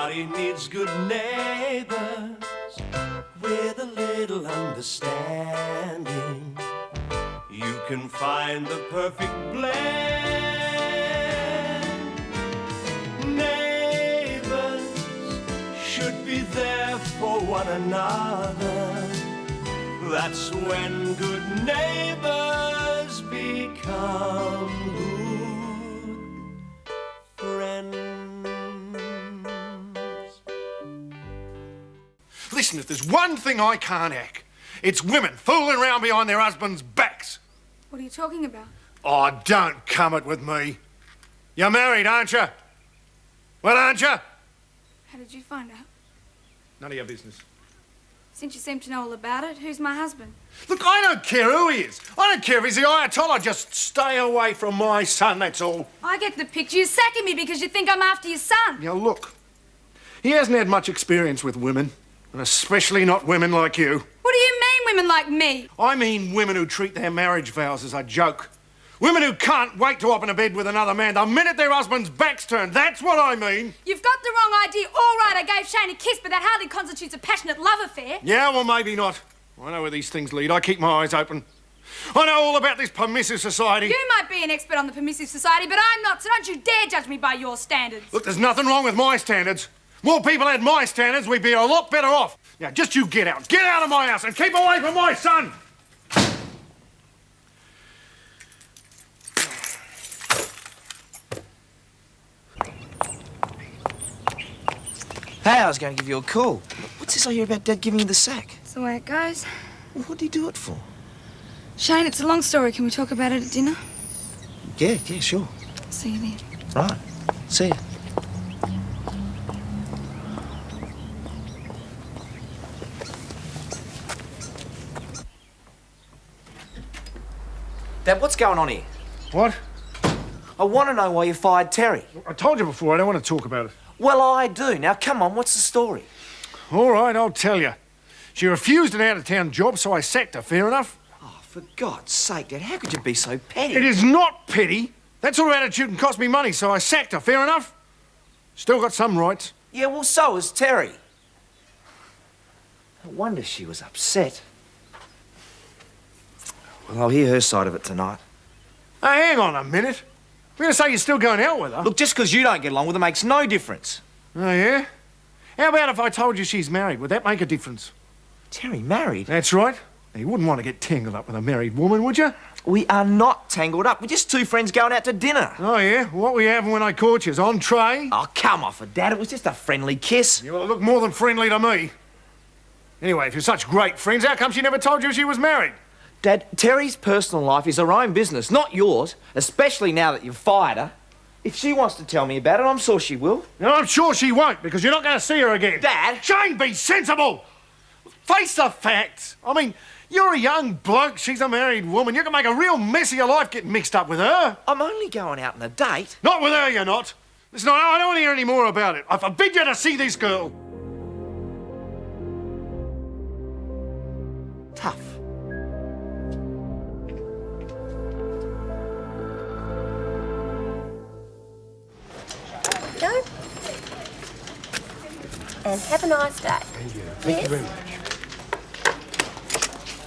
Everybody needs good neighbours with a little understanding. You can find the perfect blend. Neighbours should be there for one another. That's when good neighbours become good friends. Listen, if there's one thing I can't hack, it's women fooling around behind their husbands' backs. What are you talking about? Oh, don't come it with me. You're married, aren't you? Well, aren't you? How did you find out? None of your business. Since you seem to know all about it, who's my husband? Look, I don't care who he is. I don't care if he's the Ayatollah. Just stay away from my son, that's all. I get the picture. You're sacking me because you think I'm after your son. Now, look. He hasn't had much experience with women, and especially not women like you. What do you mean, women like me? I mean women who treat their marriage vows as a joke. Women who can't wait to open a bed with another man the minute their husband's back's turned. That's what I mean. You've got the wrong idea. All right, I gave Shane a kiss, but that hardly constitutes a passionate love affair. Yeah, well, maybe not. I know where these things lead. I keep my eyes open. I know all about this permissive society. You might be an expert on the permissive society, but I'm not, so don't you dare judge me by your standards. Look, there's nothing wrong with my standards. More people had my standards, we'd be a lot better off. Now, just you get out. Get out of my house and keep away from my son! Hey, I was going to give you a call. What's this I hear about Dad giving you the sack? That's the way it goes. Well, what'd he do it for? Shane, it's a long story. Can we talk about it at dinner? Yeah, sure. See you then. Right. See ya. Dad, what's going on here? What? I want to know why you fired Terry. I told you before, I don't want to talk about it. Well, I do. Now, come on, what's the story? All right, I'll tell you. She refused an out-of-town job, so I sacked her. Fair enough? Oh, for God's sake, Dad, how could you be so petty? It is not petty. That sort of attitude can cost me money, so I sacked her. Fair enough? Still got some rights. Yeah, well, so has Terry. No wonder she was upset. Well, I'll hear her side of it tonight. Hey, hang on a minute. You're going to say you're still going out with her? Look, just because you don't get along with her makes no difference. Oh, yeah? How about if I told you she's married? Would that make a difference? Terry married? That's right. Now, you wouldn't want to get tangled up with a married woman, would you? We are not tangled up. We're just two friends going out to dinner. Oh, yeah? What were you having when I caught you? Entree? Oh, come off it, Dad. It was just a friendly kiss. Yeah, well, it looked more than friendly to me. Anyway, if you're such great friends, how come she never told you she was married? Dad, Terry's personal life is her own business, not yours, especially now that you've fired her. If she wants to tell me about it, I'm sure she will. No, I'm sure she won't, because you're not going to see her again. Dad! Shane, be sensible! Face the facts. I mean, you're a young bloke, she's a married woman. You can make a real mess of your life getting mixed up with her. I'm only going out on a date. Not with her, you're not. Listen, I don't want to hear any more about it. I forbid you to see this girl. Tough. Go. And have a nice day. Thank you. Thank you very much.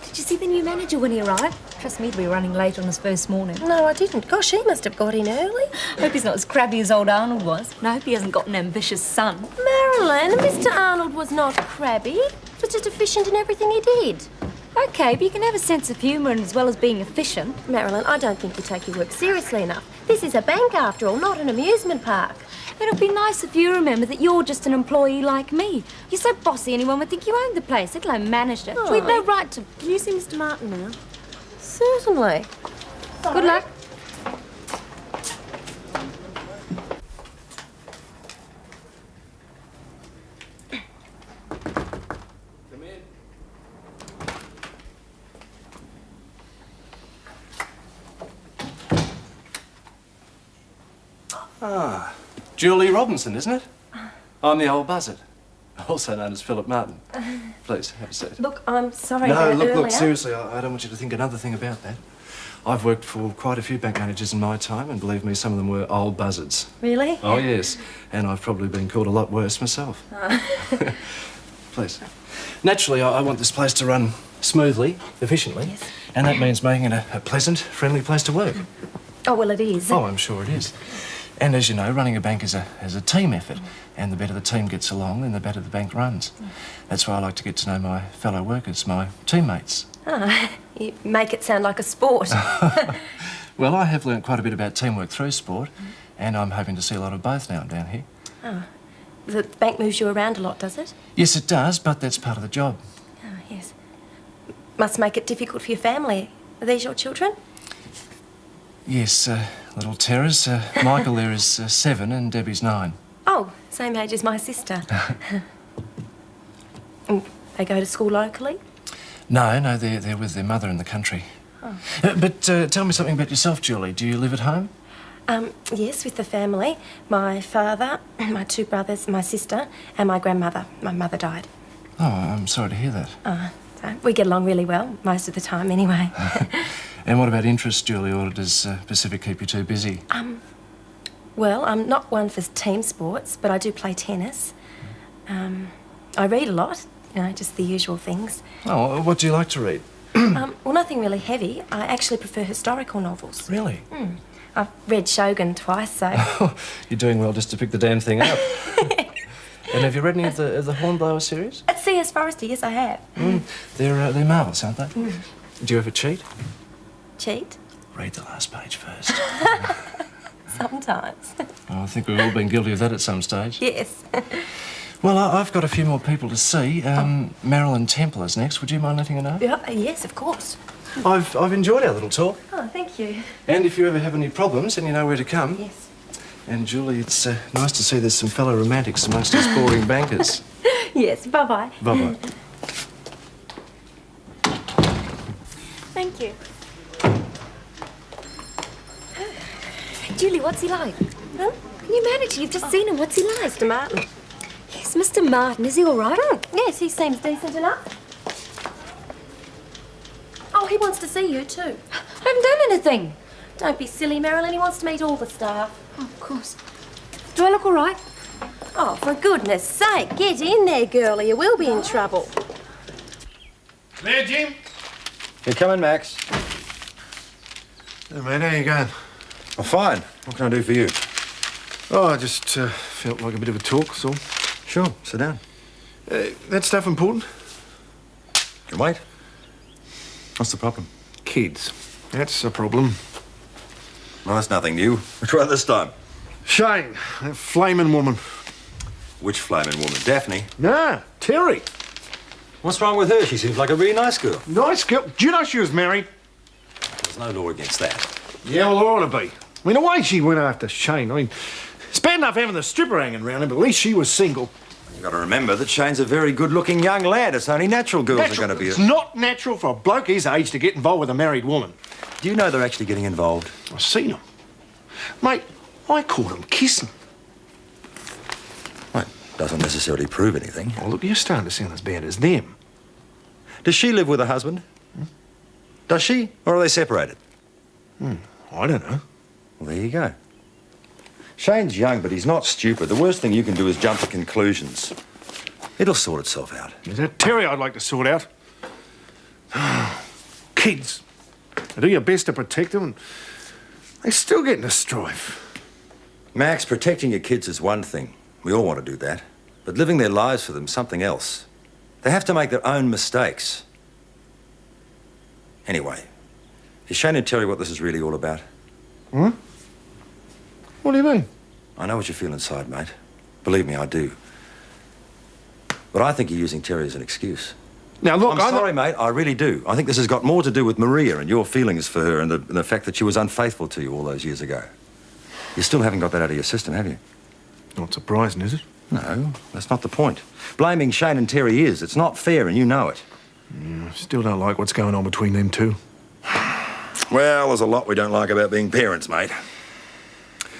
Did you see the new manager when he arrived? Trust me to be running late on his first morning. No, I didn't. Gosh, he must have got in early. Hope he's not as crabby as old Arnold was. And I hope he hasn't got an ambitious son. Marilyn, Mr. Arnold was not crabby. He was just efficient in everything he did. Okay, but you can have a sense of humour as well as being efficient. Marilyn, I don't think you take your work seriously enough. This is a bank, after all, not an amusement park. It'll be nice if you remember that you're just an employee like me. You're so bossy anyone would think you owned the place, let alone managed it. Oh. We've no right to... Can you see Mr. Martin now? Certainly. Good luck. Come in. Ah, Julie Robinson, isn't it? I'm the old buzzard, also known as Philip Martin. Please, have a seat. Look, I'm sorry No, about look, earlier. seriously, I don't want you to think another thing about that. I've worked for quite a few bank managers in my time, and believe me, some of them were old buzzards. Really? Oh, yes. And I've probably been called a lot worse myself. Please. Naturally, I want this place to run smoothly, efficiently. Yes. And that means making it a pleasant, friendly place to work. Oh, well, it is. Oh, I'm sure it is. And as you know, running a bank is a team effort. And the better the team gets along, then the better the bank runs. That's why I like to get to know my fellow workers, my teammates. Ah, you make it sound like a sport. Well, I have learnt quite a bit about teamwork through sport, and I'm hoping to see a lot of both now down here. Oh. The bank moves you around a lot, does it? Yes, it does, but that's part of the job. Oh, yes. Must make it difficult for your family. Are these your children? Yes, little terrors. Michael there is 7 and Debbie's 9. Oh, same age as my sister. And they go to school locally? No, they're with their mother in the country. Oh. But tell me something about yourself, Julie. Do you live at home? Yes, with the family. My father, my 2 brothers, my sister, and my grandmother. My mother died. Oh, I'm sorry to hear that. So we get along really well, most of the time anyway. And what about interests, Julie, or does Pacific keep you too busy? Well, I'm not one for team sports, but I do play tennis. I read a lot, you know, just the usual things. Oh, what do you like to read? Well, nothing really heavy. I actually prefer historical novels. Really? I've read Shogun twice, so... You're doing well just to pick the damn thing up. And have you read any of the Hornblower series? At C.S. Forrester, yes, I have. They're marvellous, aren't they? Do you ever cheat? Cheat? Read the last page first. Sometimes. Oh, I think we've all been guilty of that at some stage. Yes. Well, I've got a few more people to see. Marilyn Templar's next. Would you mind letting her know? Yes, of course. I've enjoyed our little talk. Oh, thank you. And if you ever have any problems, then you know where to come. Yes. And Julie, it's nice to see there's some fellow romantics amongst us boring bankers. Yes, bye-bye. Bye-bye. Thank you. Julie, what's he like? Huh? Can you manage? You've just seen him. What's he like? Mr. Martin. Yes, Mr. Martin. Is he all right? Yes, he seems decent enough. Oh, he wants to see you too. I haven't done anything. Don't be silly, Marilyn. He wants to meet all the staff. Oh, of course. Do I look all right? Oh, for goodness sake, get in there, girlie. You will be in trouble. There, Jim? You're coming, Max. Hey, mate, how you going? I'm fine. What can I do for you? Oh, I just felt like a bit of a talk, so. Sure, sit down. That stuff important? Can wait. What's the problem? Kids. That's a problem. Well, that's nothing new. Which one this time? Shane, that flaming woman. Which flaming woman? Daphne? Nah, Terry. What's wrong with her? She seems like a really nice girl. Nice girl. Do you know she was married? There's no law against that. Yeah, well, there ought to be. I mean, the way she went after Shane, I mean, it's bad enough having the stripper hanging around him, but at least she was single. You've got to remember that Shane's a very good-looking young lad. It's only natural girls are going to be... It's not natural for a bloke his age to get involved with a married woman. Do you know they're actually getting involved? I've seen them. Mate, I caught them kissing. Well, doesn't necessarily prove anything. Oh, look, you're starting to sound as bad as them. Does she live with her husband? Does she? Or are they separated? I don't know. Well, there you go. Shane's young, but he's not stupid. The worst thing you can do is jump to conclusions. It'll sort itself out. Is that Terry I'd like to sort out? Kids. You do your best to protect them, and they still get into strife. Max, protecting your kids is one thing. We all want to do that. But living their lives for them is something else. They have to make their own mistakes. Anyway, is Shane and Terry what this is really all about? What do you mean? I know what you feel inside, mate. Believe me, I do. But I think you're using Terry as an excuse. Now, look, I'm sorry, mate, I really do. I think this has got more to do with Maria and your feelings for her and the fact that she was unfaithful to you all those years ago. You still haven't got that out of your system, have you? Not surprising, is it? No, that's not the point. Blaming Shane and Terry is. It's not fair, and you know it. I still don't like what's going on between them two. Well, there's a lot we don't like about being parents, mate.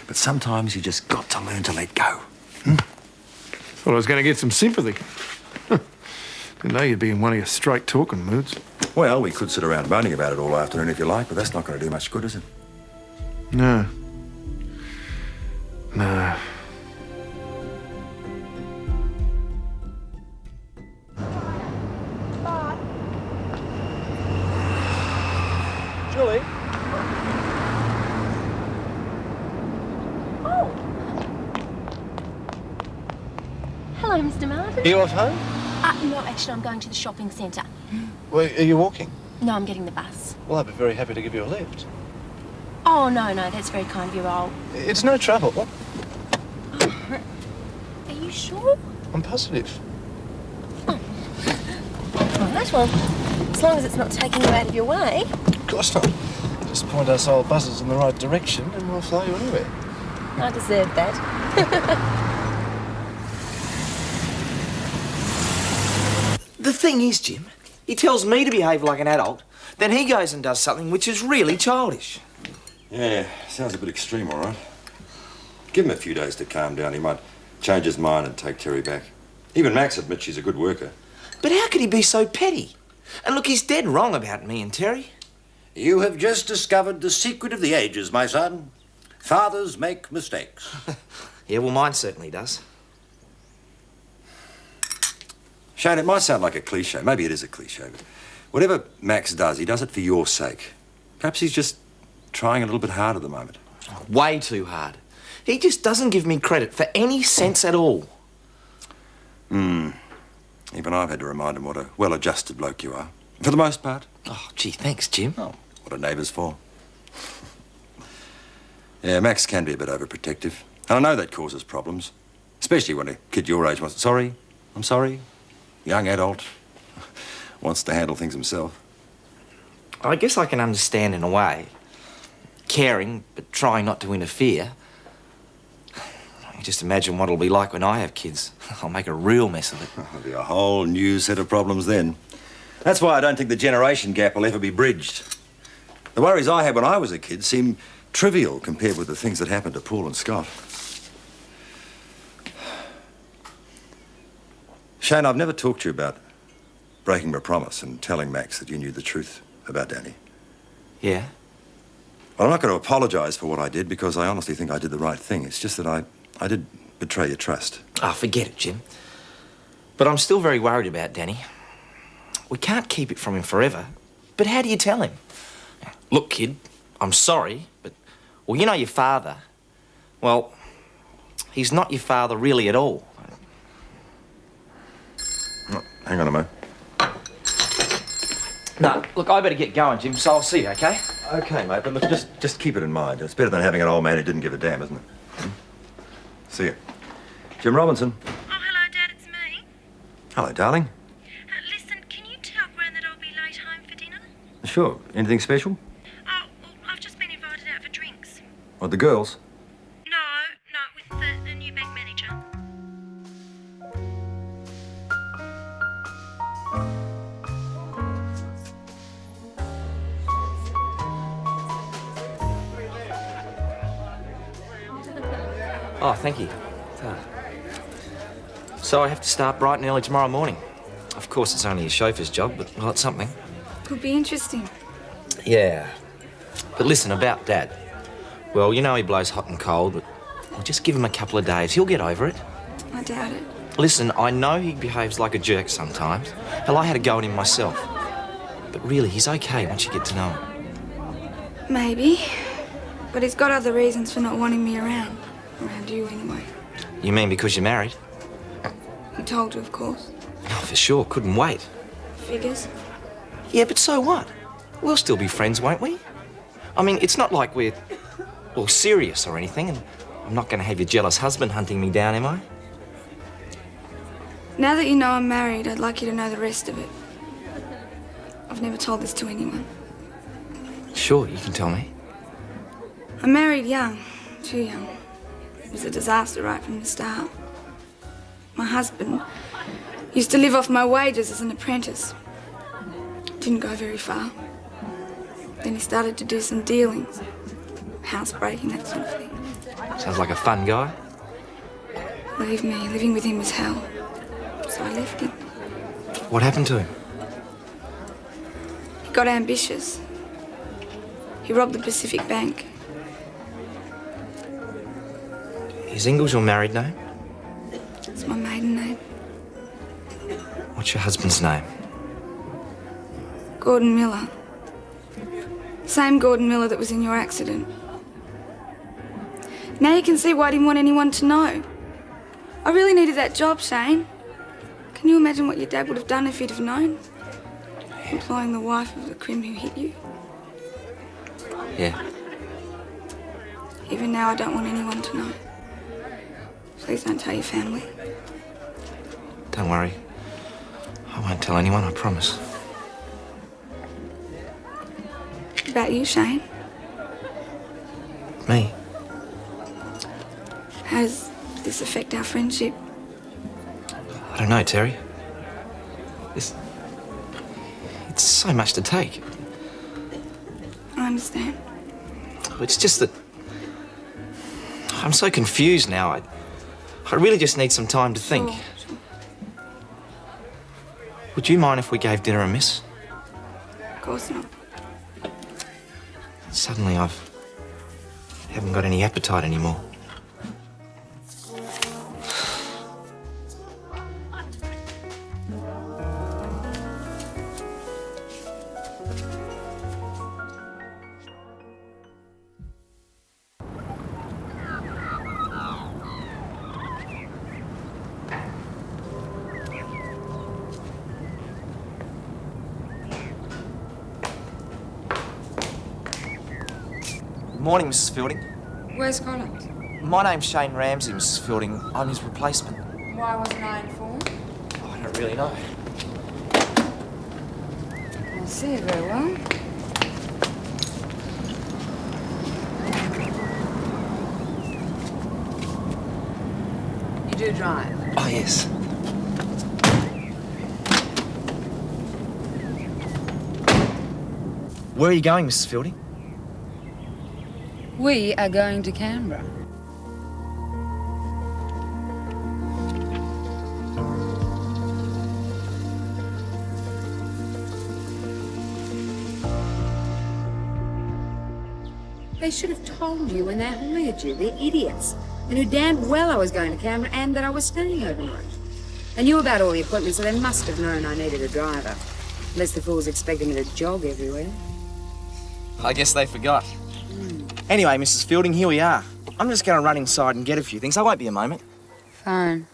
But sometimes you just got to learn to let go. Thought I was going to get some sympathy. Didn't know you'd be in one of your straight talking moods. Well, we could sit around moaning about it all afternoon if you like, but that's not going to do much good, is it? No. No. Julie? Hello, Mr. Martin. Are you off home? No, actually, I'm going to the shopping centre. Well, are you walking? No, I'm getting the bus. Well, I'd be very happy to give you a lift. Oh, no, that's very kind of you. It's no trouble. Are you sure? I'm positive. All right, well, as long as it's not taking you out of your way. Of course not. Just point us old buzzers in the right direction and we'll fly you anywhere. I deserve that. The thing is, Jim, he tells me to behave like an adult, then he goes and does something which is really childish. Yeah, sounds a bit extreme, all right. Give him a few days to calm down. He might change his mind and take Terry back. Even Max admits she's a good worker. But how could he be so petty? And look, he's dead wrong about me and Terry. You have just discovered the secret of the ages, my son. Fathers make mistakes. Yeah, well, mine certainly does. Shane, it might sound like a cliche. Maybe it is a cliche, but whatever Max does, he does it for your sake. Perhaps he's just trying a little bit hard at the moment. Way too hard. He just doesn't give me credit for any sense at all. Even I've had to remind him what a well-adjusted bloke you are. For the most part. Oh, gee, thanks, Jim. Oh, what are neighbours for? Yeah, Max can be a bit overprotective. And I know that causes problems. Especially when a kid your age wants... Sorry, I'm sorry. Young adult wants to handle things himself. I guess I can understand in a way. Caring, but trying not to interfere. You just imagine what it'll be like when I have kids. I'll make a real mess of it. There'll be a whole new set of problems then. That's why I don't think the generation gap will ever be bridged. The worries I had when I was a kid seem trivial compared with the things that happened to Paul and Scott. Shane, I've never talked to you about breaking my promise and telling Max that you knew the truth about Danny. Yeah? Well, I'm not going to apologise for what I did because I honestly think I did the right thing. It's just that I did betray your trust. Ah, forget it, Jim. But I'm still very worried about Danny. We can't keep it from him forever. But how do you tell him? Look, kid, I'm sorry, but... Well, you know your father. Well, he's not your father really at all. Oh, hang on a moment. No, look, I better get going, Jim, so I'll see you, OK? OK, mate, but look, just keep it in mind. It's better than having an old man who didn't give a damn, isn't it? See you. Jim Robinson. Oh, hello, Dad, it's me. Hello, darling. Listen, can you tell Gran that I'll be late home for dinner? Sure. Anything special? Oh, well, I've just been invited out for drinks. What, the girls? No, with the new bank manager. Oh, thank you. So I have to start bright and early tomorrow morning. Of course, it's only a chauffeur's job, but, well, it's something. Could be interesting. Yeah. But listen, about Dad. Well, you know he blows hot and cold, but well, just give him a couple of days. He'll get over it. I doubt it. Listen, I know he behaves like a jerk sometimes. Hell, I had a go at him myself. But really, he's okay once you get to know him. Maybe. But he's got other reasons for not wanting me around. Around you, anyway. You mean because you're married? He told you, of course. Oh, for sure. Couldn't wait. Figures. Yeah, but so what? We'll still be friends, won't we? I mean, it's not like we're, well, serious or anything, and I'm not going to have your jealous husband hunting me down, am I? Now that you know I'm married, I'd like you to know the rest of it. I've never told this to anyone. Sure, you can tell me. I married young. Too young. It was a disaster right from the start. My husband used to live off my wages as an apprentice. Didn't go very far. Then he started to do some dealings. Housebreaking, that sort of thing. Sounds like a fun guy. Believe me, living with him was hell. So I left him. What happened to him? got ambitious. He robbed the Pacific Bank. Is Ingalls your married name? It's my maiden name. What's your husband's name? Gordon Miller. Same Gordon Miller that was in your accident. Now you can see why I didn't want anyone to know. I really needed that job, Shane. Can you imagine what your dad would have done if he'd have known? Employing the wife of the crim who hit you. Yeah. Even now, I don't want anyone to know. Please don't tell your family. Don't worry. I won't tell anyone, I promise. About you, Shane. Me? How does this affect our friendship? I don't know, Terry. It's so much to take. I understand. It's just that I'm so confused now. I really just need some time to think. Sure. Would you mind if we gave dinner a miss? Of course not. Suddenly I haven't got any appetite anymore. Morning, Mrs. Fielding. Where's Collins? My name's Shane Ramsay, Mrs. Fielding. I'm his replacement. Why wasn't I informed? Oh, I don't really know. I see it very well. You do drive? Oh, yes. Where are you going, Mrs. Fielding? We are going to Canberra. They should have told you when they hired you. They're idiots. They knew damn well I was going to Canberra and that I was staying overnight. They knew about all the appointments, so they must have known I needed a driver. Unless the fools expected me to jog everywhere. I guess they forgot. Anyway, Mrs. Fielding, here we are. I'm just going to run inside and get a few things. I won't be a moment. Fine.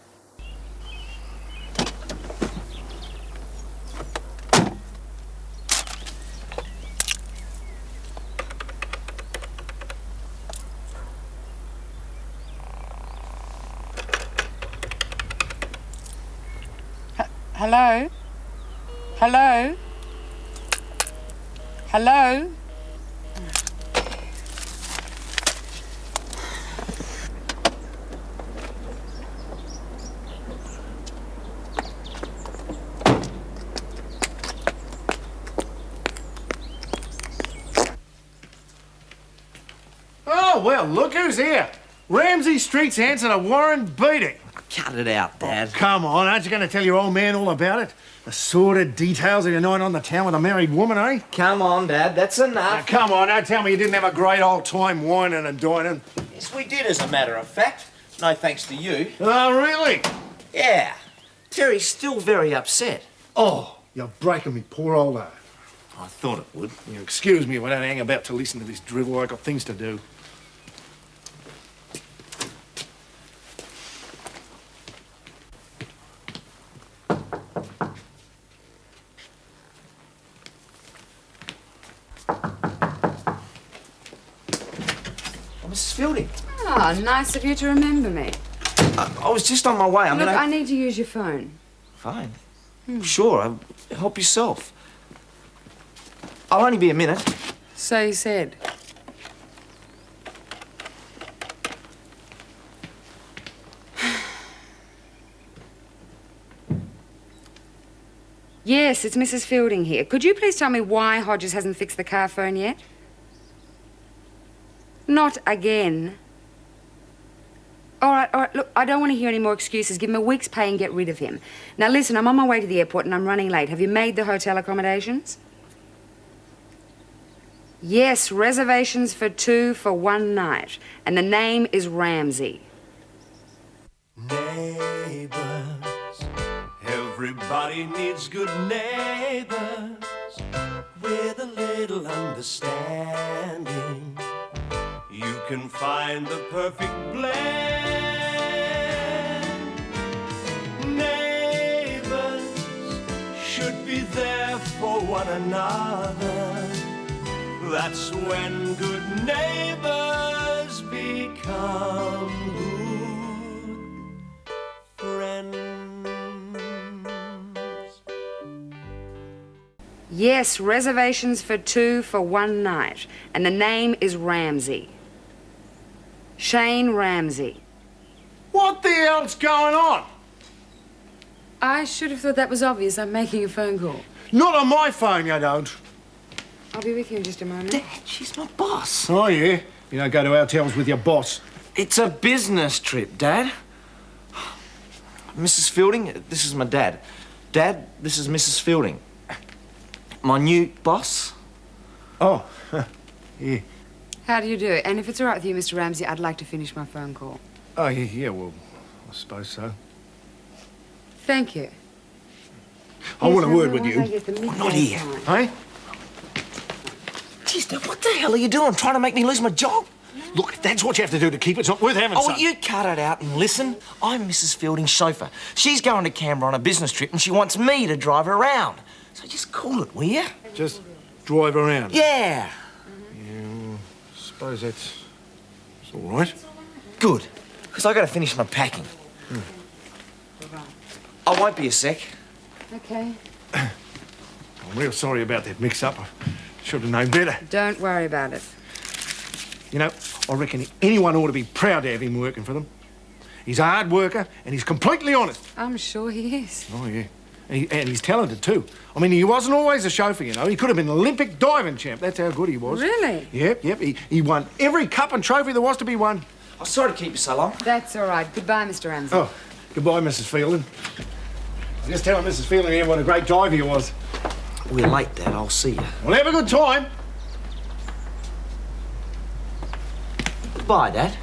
Hello? Hello? Hello? Oh, well, look who's here. Ramsay Street's answer to Warren beating. Cut it out, Dad. Come on, aren't you going to tell your old man all about it? The sordid details of your night on the town with a married woman, eh? Come on, Dad, that's enough. Now, come on, don't tell me you didn't have a great old time whining and dining. Yes, we did, as a matter of fact. No thanks to you. Oh, really? Yeah. Terry's still very upset. Oh, you're breaking me poor old heart. I thought it would. You excuse me if I don't hang about to listen to this drivel. I've got things to do. Mrs. Fielding. Oh, nice of you to remember me. I was just on my way. Look, I need to use your phone. Fine. Sure, help yourself. I'll only be a minute. So you said. Yes, it's Mrs. Fielding here. Could you please tell me why Hodges hasn't fixed the car phone yet? Not again. All right, look, I don't want to hear any more excuses. Give him a week's pay and get rid of him. Now, listen, I'm on my way to the airport and I'm running late. Have you made the hotel accommodations? Yes, reservations for 2 for 1 night. And the name is Ramsay. Neighbours, everybody needs good neighbours with a little understanding. You can find the perfect blend. Neighbours should be there for one another. That's when good neighbours become good friends. Yes, reservations for 2 for 1 night. And the name is Ramsay. Shane Ramsay. What the hell's going on? I should have thought that was obvious. I'm making a phone call. Not on my phone, you don't. I'll be with you in just a moment. Dad, she's my boss. Oh, yeah? You don't go to hotels with your boss. It's a business trip, Dad. Mrs. Fielding, this is my dad. Dad, this is Mrs. Fielding. My new boss. Oh, yeah. How do you do? And if it's all right with you, Mr. Ramsay, I'd like to finish my phone call. Oh, yeah, well, I suppose so. Thank you. I want a word with you. Not here. Hey? Jeez, Dad, what the hell are you doing? Trying to make me lose my job? Look, that's what you have to do to keep it. It's not worth having, Oh, son. you cut it out and listen. I'm Mrs. Fielding's chauffeur. She's going to Canberra on a business trip and she wants me to drive her around. So just call it, will you? Just drive around. Yeah. I suppose that's all right. Good, because I got to finish my packing. I won't be a sec. Okay. I'm real sorry about that mix-up. I should have known better. Don't worry about it. You know, I reckon anyone ought to be proud to have him working for them. He's a hard worker and he's completely honest. I'm sure he is. Oh, yeah. And he's talented, too. I mean, he wasn't always a chauffeur, you know. He could have been an Olympic diving champ. That's how good he was. Really? Yep. He won every cup and trophy there was to be won. I'm sorry to keep you so long. That's all right. Goodbye, Mr. Ramsay. Oh, goodbye, Mrs. Fielding. Just telling Mrs. Fielding here what a great driver he was. We're late, Dad. I'll see you. Well, have a good time. Goodbye, Dad.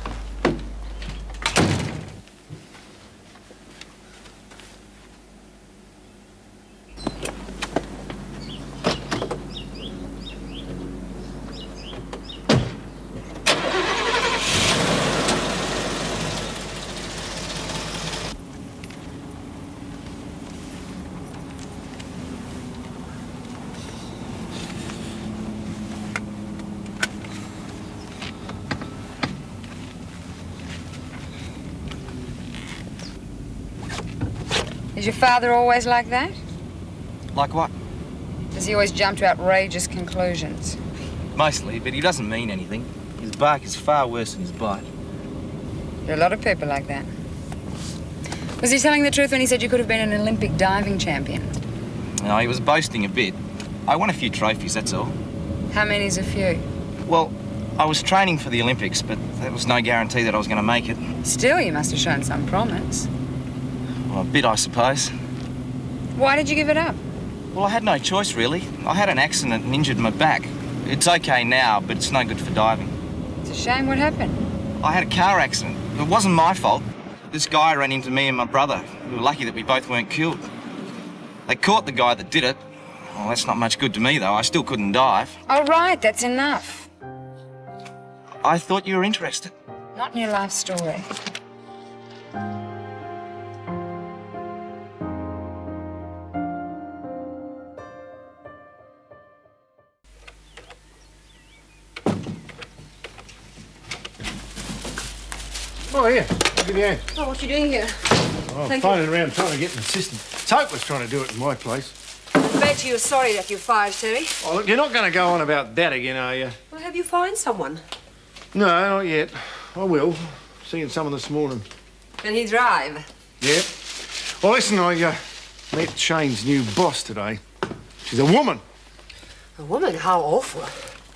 Is your father always like that? Like what? Does he always jump to outrageous conclusions? Mostly, but he doesn't mean anything. His bark is far worse than his bite. There are a lot of people like that. Was he telling the truth when he said you could have been an Olympic diving champion? No, he was boasting a bit. I won a few trophies, that's all. How many's a few? Well, I was training for the Olympics, but there was no guarantee that I was going to make it. Still, you must have shown some promise. Well, a bit, I suppose. Why did you give it up? Well, I had no choice, really. I had an accident and injured my back. It's okay now, but it's no good for diving. It's a shame. What happened? I had a car accident. It wasn't my fault. This guy ran into me and my brother. We were lucky that we both weren't killed. They caught the guy that did it. Well, that's not much good to me, though. I still couldn't dive. All right, that's enough. I thought you were interested. Not in your life story. Oh, yeah. I'll give you a hand. Oh, what are you doing here? Oh, I'm phoning around trying to get an assistant. It's hopeless trying to do it in my place. I bet you're sorry that you fired Terry. Oh, look, you're not going to go on about that again, are you? Well, have you found someone? No, not yet. I will. Seeing someone this morning. Can he drive? Yep. Well, listen, I met Shane's new boss today. She's a woman. A woman? How awful.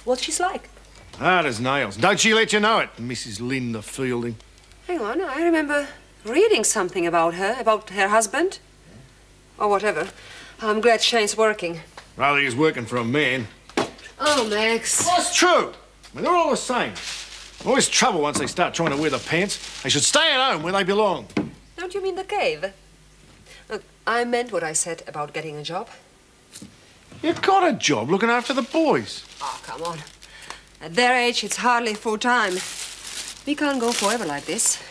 What's she like? Hard as nails. Don't she let you know it, Mrs. Linda Fielding? Hang on, I remember reading something about her husband. Or whatever. I'm glad Shane's working. Rather he's working for a man. Oh, Max. Well, it's true. I mean, they're all the same. Always trouble once they start trying to wear the pants. They should stay at home where they belong. Don't you mean the cave? Look, I meant what I said about getting a job. You've got a job looking after the boys. Oh, come on. At their age, it's hardly full-time. We can't go forever like this.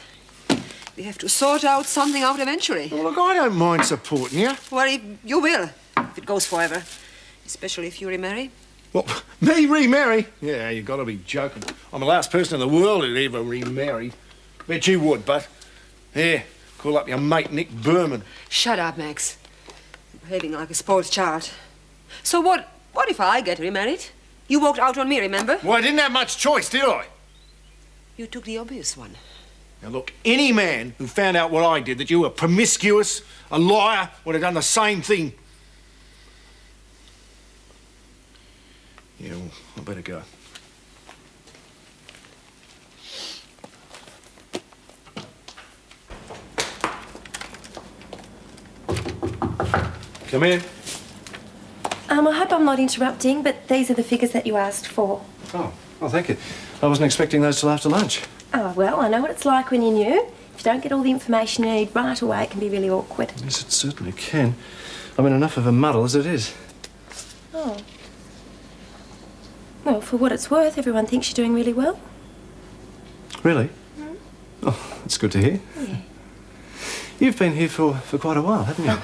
We have to sort something out eventually. Well, look, I don't mind supporting you. Well, you will, if it goes forever. Especially if you remarry. What, me remarry? Yeah, you got to be joking. I'm the last person in the world who'd ever remarried. Bet you would, but... Here, call up your mate Nick Berman. Shut up, Max. You're behaving like a spoiled child. So what if I get remarried? You walked out on me, remember? Well, I didn't have much choice, did I? You took the obvious one. Now, look, any man who found out what I did, that you were promiscuous, a liar, would have done the same thing. Yeah, well, I better go. Come in. I hope I'm not interrupting, but these are the figures that you asked for. Oh, well, thank you. I wasn't expecting those till after lunch. Oh, well, I know what it's like when you're new. If you don't get all the information you need right away, it can be really awkward. Yes, it certainly can. I'm in enough of a muddle as it is. Oh. Well, for what it's worth, everyone thinks you're doing really well. Really? Mm. Oh, that's good to hear. Yeah. You've been here for quite a while, haven't you?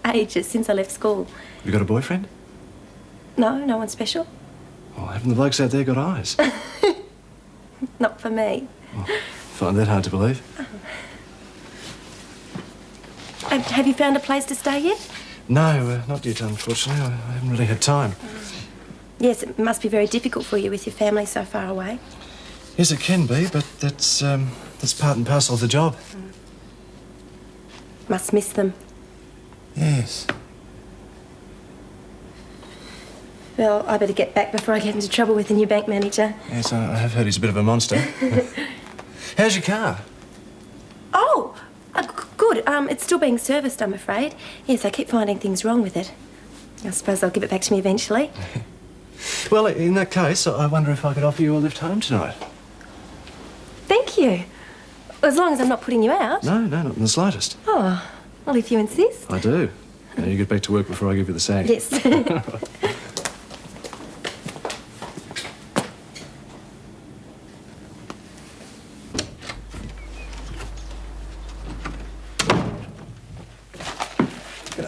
Ages, since I left school. Have you got a boyfriend? No, no one special. Oh, haven't the blokes out there got eyes? Not for me. Oh, find that hard to believe. Have you found a place to stay yet? No, not yet, unfortunately. I haven't really had time. Yes, it must be very difficult for you with your family so far away. Yes, it can be, but that's part and parcel of the job. Must miss them. Yes. Well, I better get back before I get into trouble with the new bank manager. Yes, I have heard he's a bit of a monster. How's your car? Oh, good. It's still being serviced, I'm afraid. Yes, I keep finding things wrong with it. I suppose they'll give it back to me eventually. Well, in that case, I wonder if I could offer you a lift home tonight. Thank you. As long as I'm not putting you out. No, not in the slightest. Oh, well, if you insist. I do. Now, you get back to work before I give you the sack. Yes. G'day,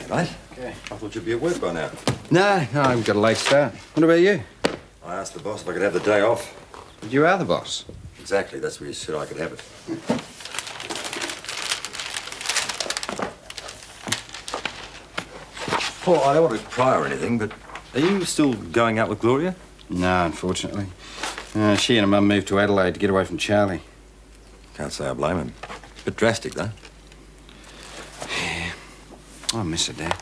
mate. Okay. I thought you'd be at work by now. No, I've got a late start. What about you? I asked the boss if I could have the day off. But you are the boss. Exactly, that's where he said I could have it. Paul, I don't want to pry or anything, but are you still going out with Gloria? No, unfortunately. She and her mum moved to Adelaide to get away from Charlie. Can't say I blame him. Bit drastic, though. Yeah. I miss her, Dad.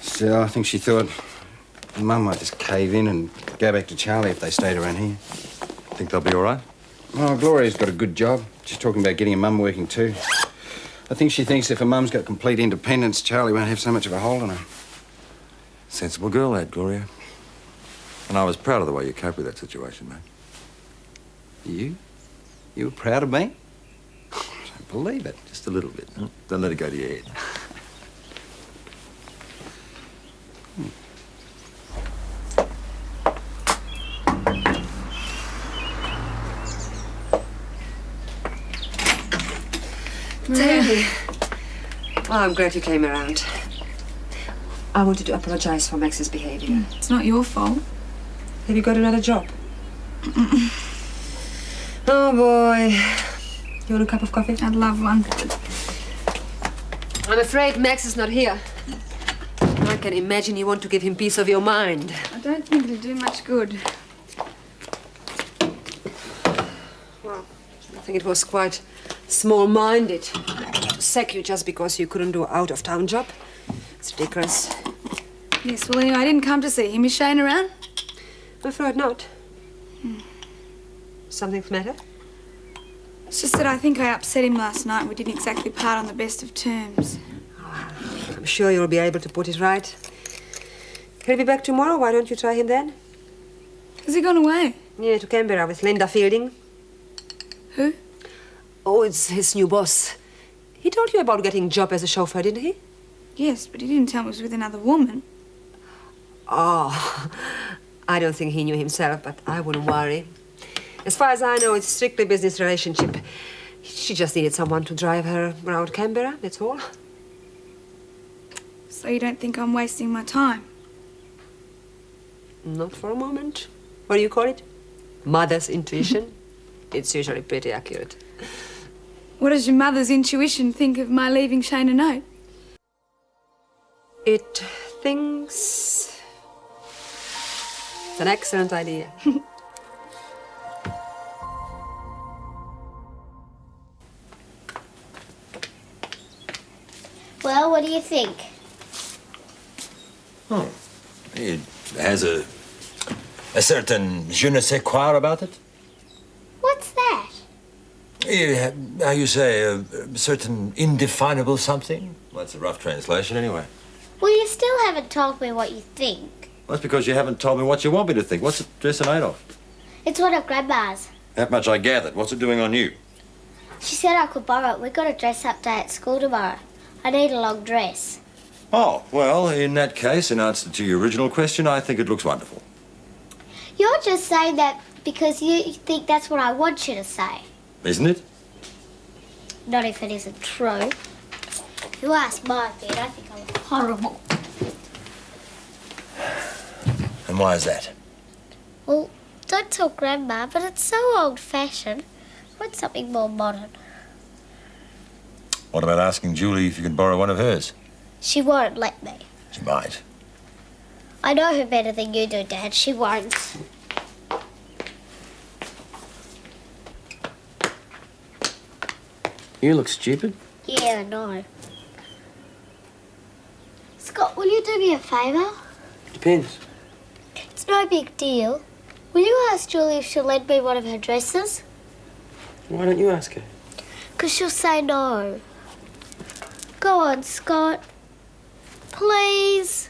Still, I think she thought Mum might just cave in and go back to Charlie if they stayed around here. Think they'll be all right? Oh, Gloria's got a good job. She's talking about getting her mum working too. I think she thinks if her mum's got complete independence, Charlie won't have so much of a hold on her. Sensible girl, that, Gloria. And I was proud of the way you coped with that situation, mate. You? You were proud of me? I don't believe it. Just a little bit. Huh? Don't let it go to your head. Really? Well, I'm glad you came around. I wanted to apologize for Max's behavior. It's not your fault. Have you got another job? Oh, boy. You want a cup of coffee? I'd love one. I'm afraid Max is not here. I can imagine you want to give him peace of your mind. I don't think it'll do much good. Well, I think it was quite small-minded to sack you just because you couldn't do an out-of-town job. It's ridiculous. Yes, well, anyway, I didn't come to see him. Is Shane around? I'm afraid not. Something's the matter? It's just that I think I upset him last night. We didn't exactly part on the best of terms. I'm sure you'll be able to put it right. He'll be back tomorrow. Why don't you try him then? Has he gone away? Yeah, to Canberra with Linda Fielding. Who? Oh, it's his new boss. He told you about getting a job as a chauffeur, didn't he? Yes, but he didn't tell me it was with another woman. Oh, I don't think he knew himself, but I wouldn't worry. As far as I know, it's strictly business relationship. She just needed someone to drive her around Canberra, that's all. So you don't think I'm wasting my time? Not for a moment. What do you call it? Mother's intuition? It's usually pretty accurate. What does your mother's intuition think of my leaving Shane a note? It thinks it's an excellent idea. Well, what do you think? Oh, it has a certain je ne sais quoi about it. What's that? How you say, a certain indefinable something? Well, that's a rough translation anyway. Well, you still haven't told me what you think. Well, that's because you haven't told me what you want me to think. What's the dress made of? It's one of Grandma's. That much I gathered. What's it doing on you? She said I could borrow it. We've got a dress-up day at school tomorrow. I need a long dress. Oh, well, in that case, in answer to your original question, I think it looks wonderful. You're just saying that because you think that's what I want you to say. Isn't it? Not if it isn't true. If you ask my opinion, I think I look horrible. And why is that? Well, don't tell Grandma, but it's so old-fashioned. I want something more modern. What about asking Julie if you can borrow one of hers? She won't let me. She might. I know her better than you do, Dad. She won't. You look stupid. Yeah, I know. Scott, will you do me a favour? Depends. It's no big deal. Will you ask Julie if she'll lend me one of her dresses? Why don't you ask her? 'Cause she'll say no. Go on, Scott. Please.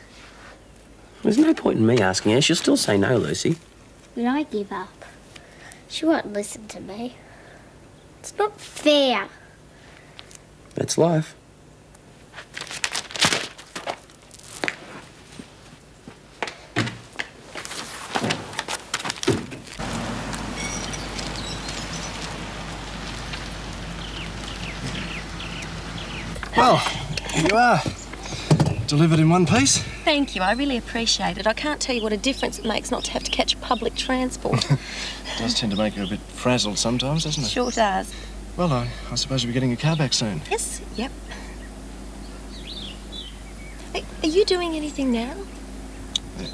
There's no point in me asking her. She'll still say no, Lucy. Then I give up. She won't listen to me. It's not fair. That's life. Well, here you are. Delivered in one piece. Thank you, I really appreciate it. I can't tell you what a difference it makes not to have to catch public transport. It does tend to make you a bit frazzled sometimes, doesn't it? Sure does. Well, I suppose you'll be getting your car back soon. Yes, yep. Are you doing anything now?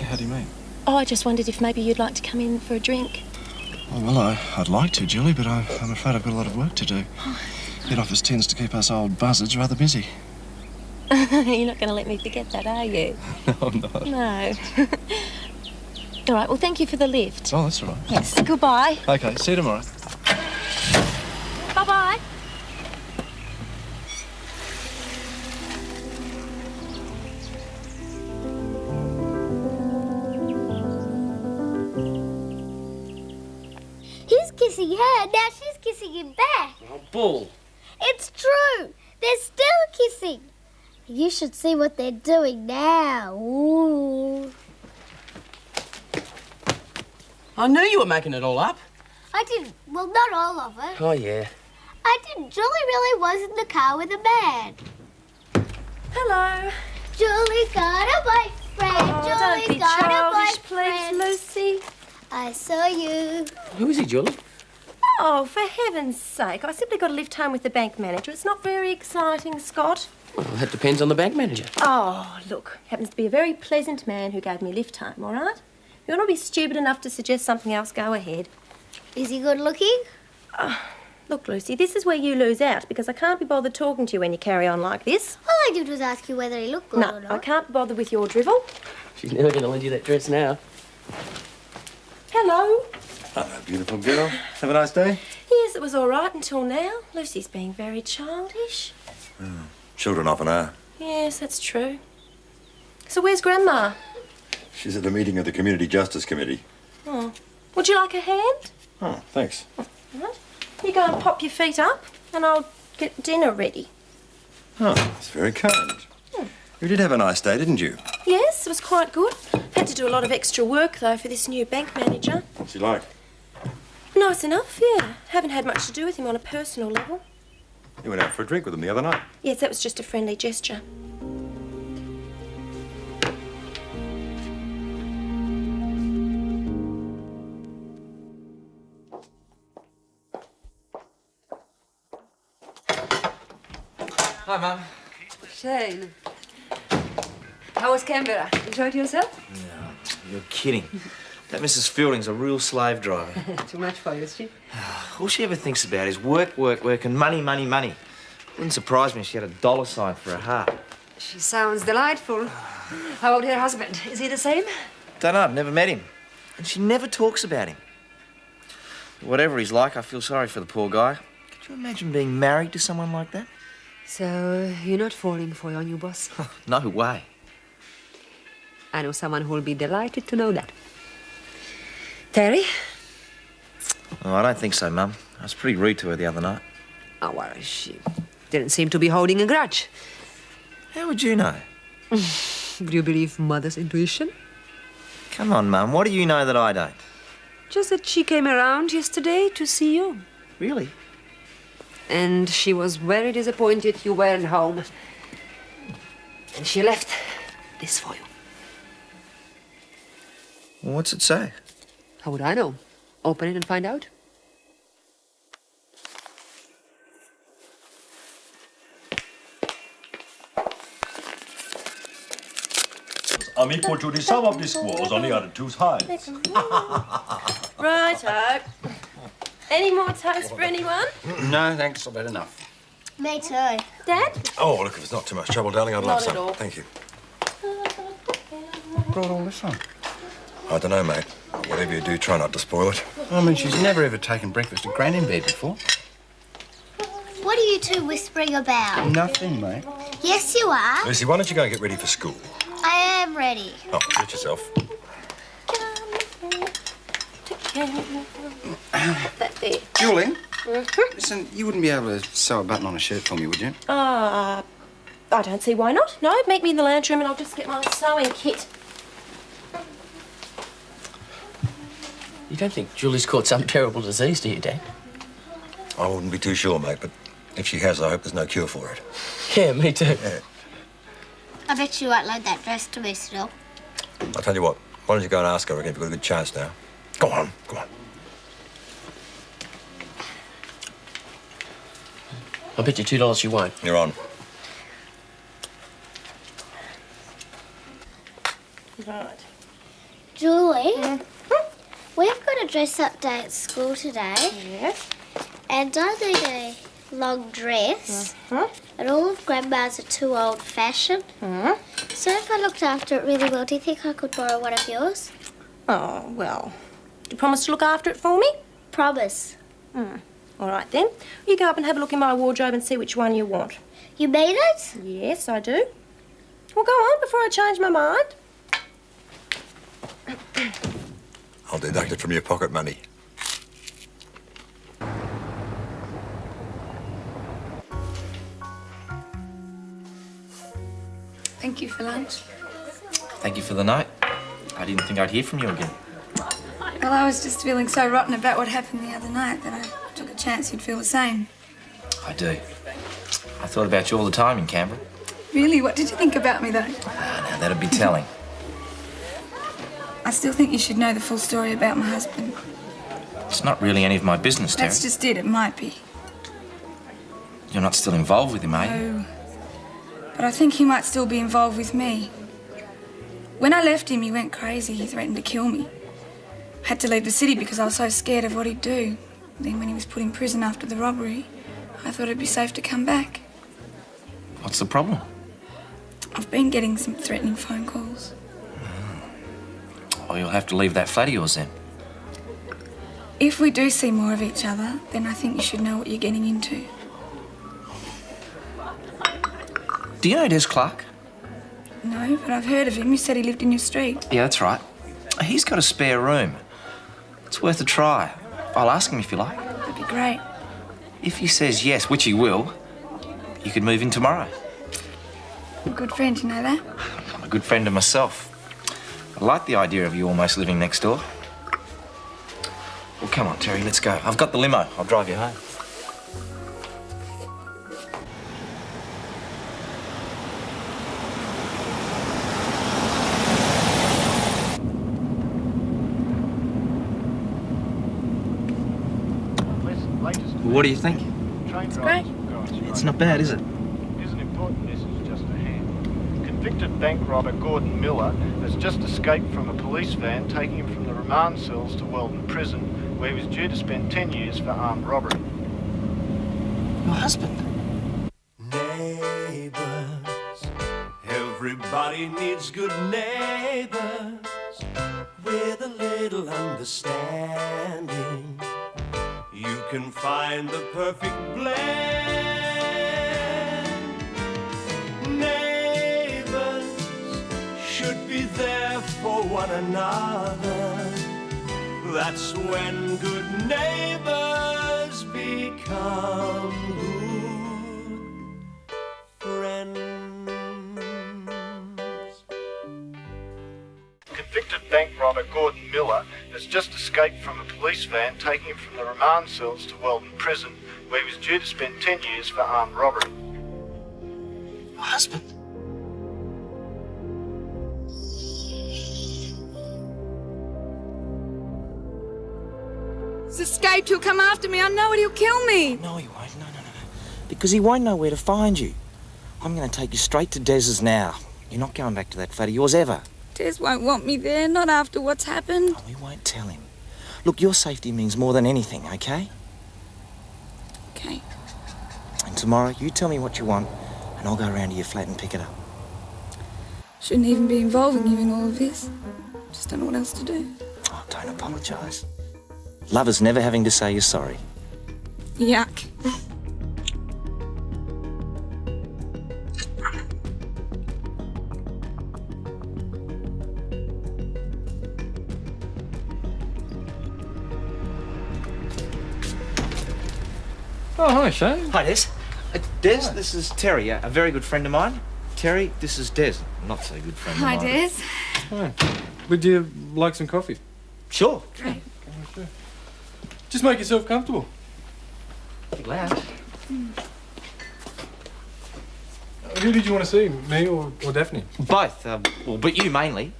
How do you mean? Oh, I just wondered if maybe you'd like to come in for a drink. Oh, well, I'd like to, Julie, but I'm afraid I've got a lot of work to do. Head office tends to keep us old buzzards rather busy. You're not going to let me forget that, are you? No, I'm not. No. All right, well, thank you for the lift. Oh, that's all right. Yes, goodbye. OK, see you tomorrow. Bye-bye. He's kissing her, now she's kissing him back. Oh, bull. It's true. They're still kissing. You should see what they're doing now. Ooh. I knew you were making it all up. I didn't. Well, not all of it. Oh, yeah. I didn't. Julie really was in the car with a man. Hello. Julie's got a boyfriend. Oh, Julie's don't be got childish, a boyfriend. please, Lucy. I saw you. Who is he, Julie? Oh, for heaven's sake. I simply got a lift home with the bank manager. It's not very exciting, Scott. Well, that depends on the bank manager. Oh, look. Happens to be a very pleasant man who gave me a lift home, all right? If you want to be stupid enough to suggest something else, go ahead. Is he good looking? Look, Lucy, this is where you lose out because I can't be bothered talking to you when you carry on like this. All I did was ask you whether he looked good or No, not. I can't bother with your drivel. She's never going to lend you that dress now. Hello. Hello, beautiful girl. Have a nice day. Yes, it was all right until now. Lucy's being very childish. Children often are. Yes, that's true. So where's Grandma? She's at the meeting of the Community Justice Committee. Oh. Would you like a hand? Oh, thanks. Right. You go and pop your feet up, and I'll get dinner ready. Oh, that's very kind. You did have a nice day, didn't you? Yes, it was quite good. Had to do a lot of extra work, though, for this new bank manager. What's he like? Nice enough, yeah. Haven't had much to do with him on a personal level. You went out for a drink with him the other night. Yes, that was just a friendly gesture. Hi, Mum. Shane. How was Canberra? Enjoyed yourself? No, you're kidding. That Mrs. Fielding's a real slave driver. Too much for you, is she? All she ever thinks about is work, work, work, and money, money, money. Wouldn't surprise me if she had a dollar sign for her heart. She sounds delightful. How about her husband? Is he the same? Don't know, I've never met him. And she never talks about him. Whatever he's like, I feel sorry for the poor guy. Could you imagine being married to someone like that? So, you're not falling for your new boss? No way. I know someone who'll be delighted to know that. Terry? Oh, I don't think so, Mum. I was pretty rude to her the other night. Oh, well, she didn't seem to be holding a grudge. How would you know? Do you believe mother's intuition? Come on, Mum. What do you know that I don't? Just that she came around yesterday to see you. Really? And she was very disappointed you weren't home. And she left this for you. What's it say? How would I know? Open it and find out. I'm equal to the sum of the squares on the other two sides. Righto. Any more toast for anyone? No, thanks. I've had enough. Me too. Dad? Oh, look, if it's not too much trouble, darling, I'd Not love at some. all. Thank you. Brought all this on. I don't know, mate. Whatever you do, try not to spoil it. I mean, she's never ever taken breakfast at Gran in bed before. What are you two whispering about? Nothing, mate. Yes, you are. Lucy, why don't you go and get ready for school? I am ready. Oh, suit yourself. That there. Julie, listen, you wouldn't be able to sew a button on a shirt for me, would you? I don't see why not. No, meet me in the lounge room and I'll just get my sewing kit. You don't think Julie's caught some terrible disease, do you, Dad? I wouldn't be too sure, mate, but if she has, I hope there's no cure for it. Yeah, me too. Yeah. I bet you won't load that dress to me still. I'll tell you what, why don't you go and ask her again? You've got a good chance now. Go on, go on. I'll bet you $2 you won't. You're on. Right. Julie, we've got a dress-up day at school today. Yes. And I need a long dress. And all of Grandma's are too old-fashioned. So if I looked after it really well, do you think I could borrow one of yours? Oh, well, do you promise to look after it for me? Promise. All right, then. You go up and have a look in my wardrobe and see which one you want. You mean it? Yes, I do. Well, go on before I change my mind. I'll deduct it from your pocket money. Thank you for lunch. Thank you for the note. I didn't think I'd hear from you again. Well, I was just feeling so rotten about what happened the other night that I took a chance you'd feel the same. I do. I thought about you all the time in Canberra. Really? What did you think about me, though? Now, that'd be telling. I still think you should know the full story about my husband. It's not really any of my business, Terry. That's just it. It might be. You're not still involved with him, are you? No. But I think he might still be involved with me. When I left him, he went crazy. He threatened to kill me. Had to leave the city because I was so scared of what he'd do. Then when he was put in prison after the robbery, I thought it'd be safe to come back. What's the problem? I've been getting some threatening phone calls. Oh, you'll have to leave that flat of yours then. If we do see more of each other, then I think you should know what you're getting into. Do you know Clarke? No, but I've heard of him. You said he lived in your street. Yeah, that's right. He's got a spare room. It's worth a try. I'll ask him if you like. That'd be great. If he says yes, which he will, you could move in tomorrow. You're a good friend, you know that? I'm a good friend of myself. I like the idea of you almost living next door. Well, come on, Terry, let's go. I've got the limo. I'll drive you home. What do you think? It's great. It's not bad, is it? Here's an important message just to hand. Convicted bank robber Gordon Miller has just escaped from a police van taking him from the remand cells to Weldon Prison, where he was due to spend 10 years for armed robbery. Your husband? Neighbours, everybody needs good neighbours with a little understanding. You can find the perfect blend. Neighbours should be there for one another. That's when good neighbours become good friends. Convicted bank robber Gordon Miller has just escaped from a police van taking him from the remand cells to Weldon Prison, where he was due to spend 10 years for armed robbery. Your husband? He's escaped. He'll come after me. I know it. He'll kill me. No, he won't. No. Because he won't know where to find you. I'm going to take you straight to Des's now. You're not going back to that flat of yours ever. Des won't want me there, not after what's happened. No, we won't tell him. Look, your safety means more than anything, okay? Okay. And tomorrow, you tell me what you want, and I'll go around to your flat and pick it up. Shouldn't even be involving you in all of this. Just don't know what else to do. Oh, don't apologise. Lovers never having to say you're sorry. Yuck. Oh, hi, Shane. Hi, Des. Des, this is Terry, a very good friend of mine. Terry, this is Des, not so good friend Hi, of mine. Des. Hi. Would you like some coffee? Sure. Great. Sure. Just make yourself comfortable. Glad. Who did you want to see, me or Daphne? Both, well, but you mainly.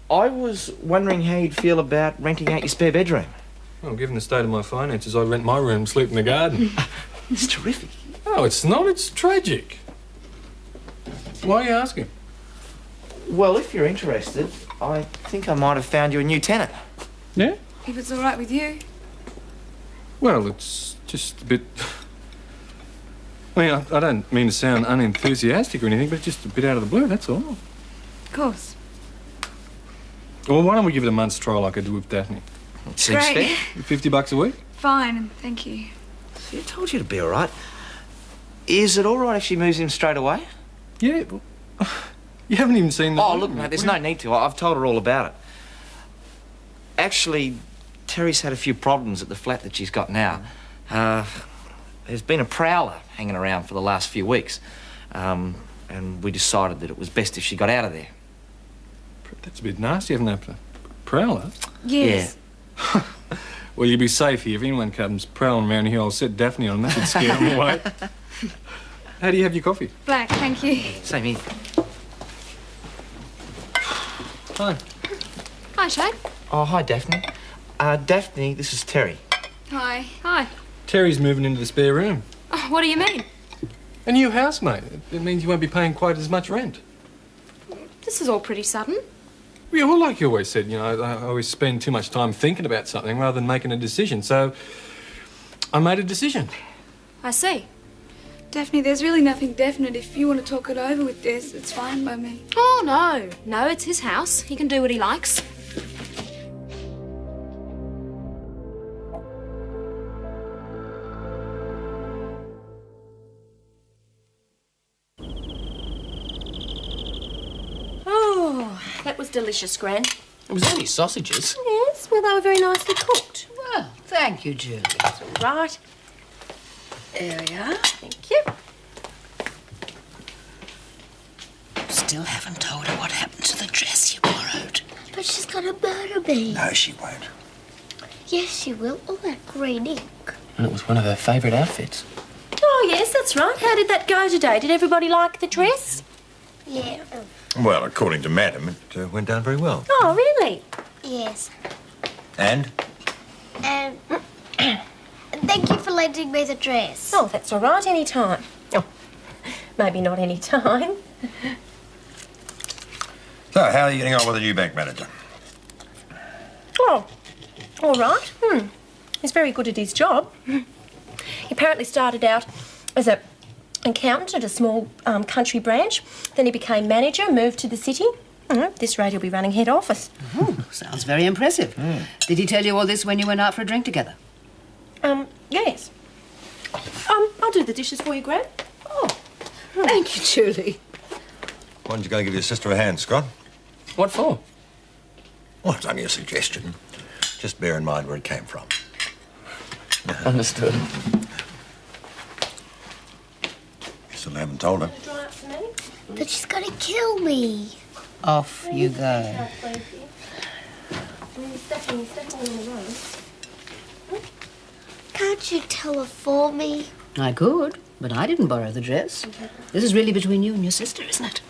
I was wondering how you'd feel about renting out your spare bedroom. Well, given the state of my finances, I rent my room, sleep in the garden. It's terrific. No, it's not. It's tragic. Why are you asking? Well, if you're interested, I think I might have found you a new tenant. Yeah? If it's all right with you. Well, it's just a bit... I mean, I don't mean to sound unenthusiastic or anything, but just a bit out of the blue, that's all. Of course. Well, why don't we give it a month's trial like I did with Daphne? Seems Great. fair. $50 a week? Fine, thank you. See, I told you to be all right. Is it all right if she moves in straight away? Yeah. Well, you haven't even seen the... Oh, look, mate, there's no need to. I've told her all about it. Actually, Terry's had a few problems at the flat that she's got now. There's been a prowler hanging around for the last few weeks. And we decided that it was best if she got out of there. That's a bit nasty, having a prowler. Yes. Yeah. Well, you'll be safe here. If anyone comes prowling around here, I'll set Daphne on. That would scare them away. How do you have your coffee? Black, thank you. Same here. Hi. Hi, Shane. Oh, hi, Daphne. Daphne, this is Terry. Hi. Hi. Terry's moving into the spare room. Oh, what do you mean? A new housemate. It means you won't be paying quite as much rent. This is all pretty sudden. Yeah, well, like you always said, you know, I always spend too much time thinking about something rather than making a decision. So I made a decision. I see. Daphne, there's really nothing definite. If you want to talk it over with Des, it's fine by me. Oh, no. No, it's his house. He can do what he likes. That was delicious, Gran. It was only sausages. Yes, well, they were very nicely cooked. Well, thank you, Julie. That's all right. There we are. Thank you. Still haven't told her what happened to the dress you borrowed. But she's gonna murder me. No, she won't. Yes, she will. All that green ink. And it was one of her favourite outfits. Oh, yes, that's right. How did that go today? Did everybody like the dress? Yeah. Well, according to Madam, it went down very well. Oh, really? Yes. And? Thank you for lending me the dress. Oh, that's all right. Any time. Oh, maybe not any time. So, how are you getting on with the new bank manager? Oh, all right. He's very good at his job. He apparently started out as an accountant at a small country branch. Then he became manager, moved to the city. At this rate, he'll be running head office. Sounds very impressive. Did he tell you all this when you went out for a drink together? Yes. I'll do the dishes for you, Gran. Oh, thank you, Julie. Why don't you go and give your sister a hand, Scott? What for? Well, it's only a suggestion. Just bear in mind where it came from. Understood. You still haven't told her. But she's gonna kill me. Off you go. Can't you tell her for me? I could, but I didn't borrow the dress. This is really between you and your sister, isn't it?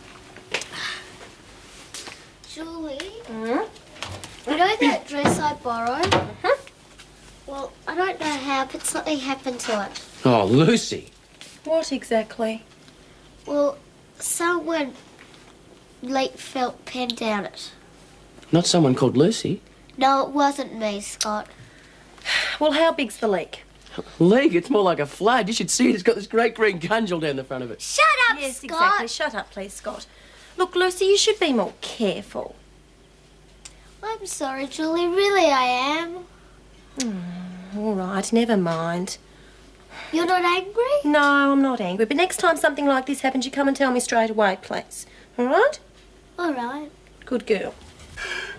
Julie? You know that dress I borrowed? Well, I don't know how, but something happened to it. Oh, Lucy. What exactly? Well, someone leaked felt pen down it. Not someone called Lucy. No, it wasn't me, Scott. Well, how big's the leak? League, it's more like a flood. You should see it. It's got this great green gungeal down the front of it. Shut up, Yes, Scott! exactly. Shut up, please, Scott. Look, Lucy, you should be more careful. I'm sorry, Julie. Really, I am. All right, never mind. You're not angry? No, I'm not angry. But next time something like this happens, you come and tell me straight away, please. All right? All right. Good girl.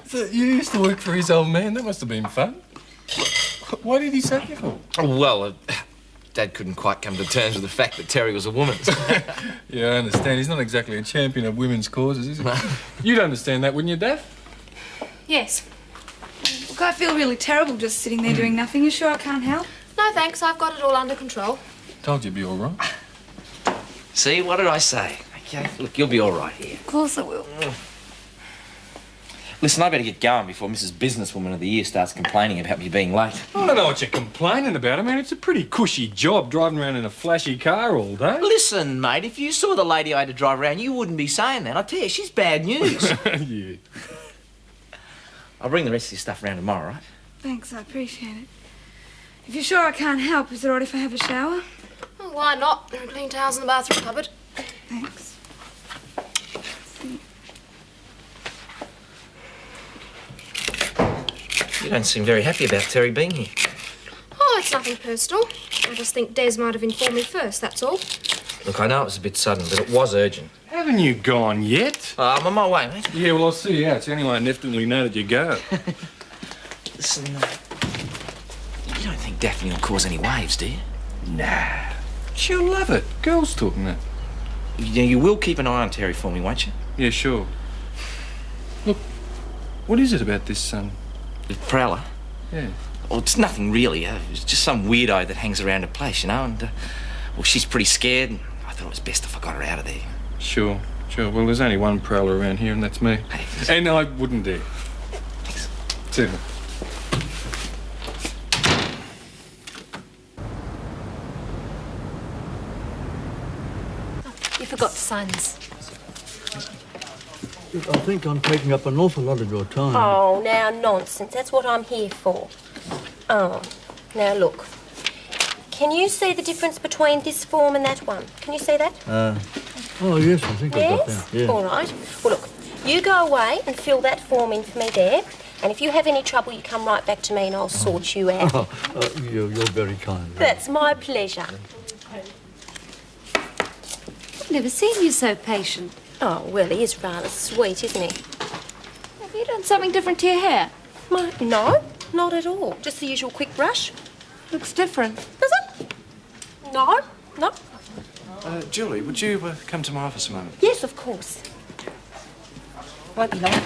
So you used to work for his old man. That must have been fun. Why did he sack you for? Well, Dad couldn't quite come to terms with the fact that Terry was a woman. Yeah, I understand. He's not exactly a champion of women's causes, is he? You'd understand that, wouldn't you, Daph? Yes. Look, I feel really terrible just sitting there doing nothing. You sure I can't help? No, thanks. I've got it all under control. Told you'd be all right. See, what did I say? Okay, look, you'll be all right here. Of course I will. Listen, I better get going before Mrs. Businesswoman of the Year starts complaining about me being late. I don't know what you're complaining about. I mean, it's a pretty cushy job driving around in a flashy car all day. Listen, mate, if you saw the lady I had to drive around, you wouldn't be saying that. I tell you, she's bad news. Yeah. I'll bring the rest of your stuff around tomorrow, right? Thanks, I appreciate it. If you're sure I can't help, is it all right if I have a shower? Oh, why not? There are clean towels in the bathroom cupboard. Thanks. You don't seem very happy about Terry being here. Oh, it's nothing personal. I just think Des might have informed me first, that's all. Look, I know it was a bit sudden, but it was urgent. Haven't you gone yet? I'm on my way, mate. Yeah, well, I'll see you out. It's the only way I definitely know that you go. Listen, you don't think Daphne will cause any waves, do you? Nah. She'll love it. Girls talking that. You will keep an eye on Terry for me, won't you? Yeah, sure. Look, what is it about this, The prowler? Yeah. Well, it's nothing really. It's just some weirdo that hangs around a place, you know, and, well, she's pretty scared, and I thought it was best if I got her out of there. Sure. Well, there's only one prowler around here, and that's me. Hey, and I wouldn't dare. Thanks. See you. You forgot to sign this. Look, I think I'm taking up an awful lot of your time. Oh, now nonsense. That's what I'm here for. Oh, now look. Can you see the difference between this form and that one? Can you see that? Oh, yes, I think I got Yes? that. Yeah. All right. Well, look, you go away and fill that form in for me there. And if you have any trouble, you come right back to me and I'll sort you out. You're very kind. That's my pleasure. I've never seen you so patient. Oh, well, he is rather sweet, isn't he? you done something different to your hair? No, not at all. Just the usual quick brush. Looks different. Does it? No. Julie, would you come to my office a moment? Yes, of course. Won't be long.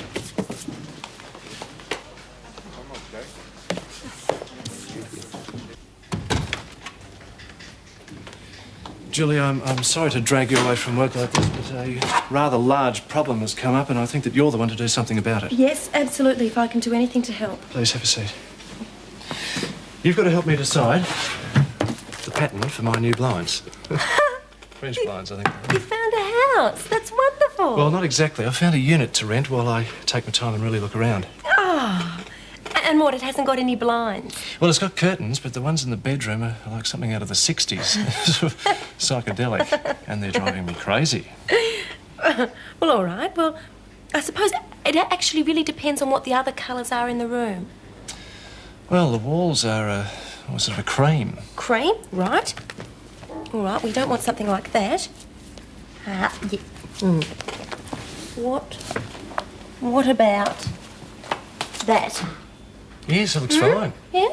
Julie, I'm sorry to drag you away from work like this, but a rather large problem has come up and I think that you're the one to do something about it. Yes, absolutely, if I can do anything to help. Please have a seat. You've got to help me decide the pattern for my new blinds. French blinds, I think. You found a house. That's wonderful. Well, not exactly. I found a unit to rent while I take my time and really look around. Ah. And what, it hasn't got any blinds? Well, it's got curtains, but the ones in the bedroom are like something out of the 60s. Psychedelic. And they're driving me crazy. Well, all right. Well, I suppose it actually really depends on what the other colours are in the room. Well, the walls are sort of a cream. Cream? Right. All right, we don't want something like that. Yeah. What about that? Yes, it looks fine. Yeah?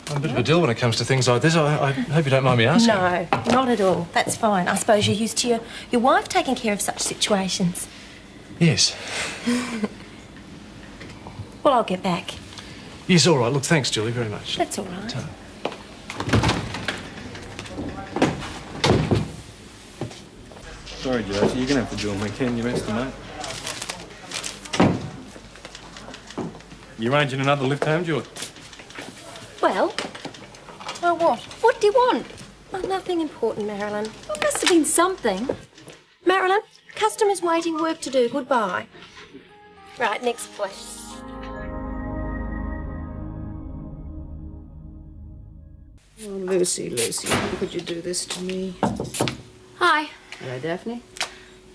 I'm a bit of a dill when it comes to things like this. I hope you don't mind me asking. No, not at all. That's fine. I suppose you're used to your wife taking care of such situations. Yes. Well, I'll get back. Yes, all right. Look, thanks, Julie, very much. That's all right. Sorry, Josie, you're going to have to join me, can you, Esther, mate? You arranging another lift home, Julie? Well? Oh, what? What do you want? Oh, nothing important, Marilyn. Well, must have been something. Marilyn, customer's waiting, work to do. Goodbye. Right, next place. Oh, Lucy, how could you do this to me? Hi. Hello, Daphne.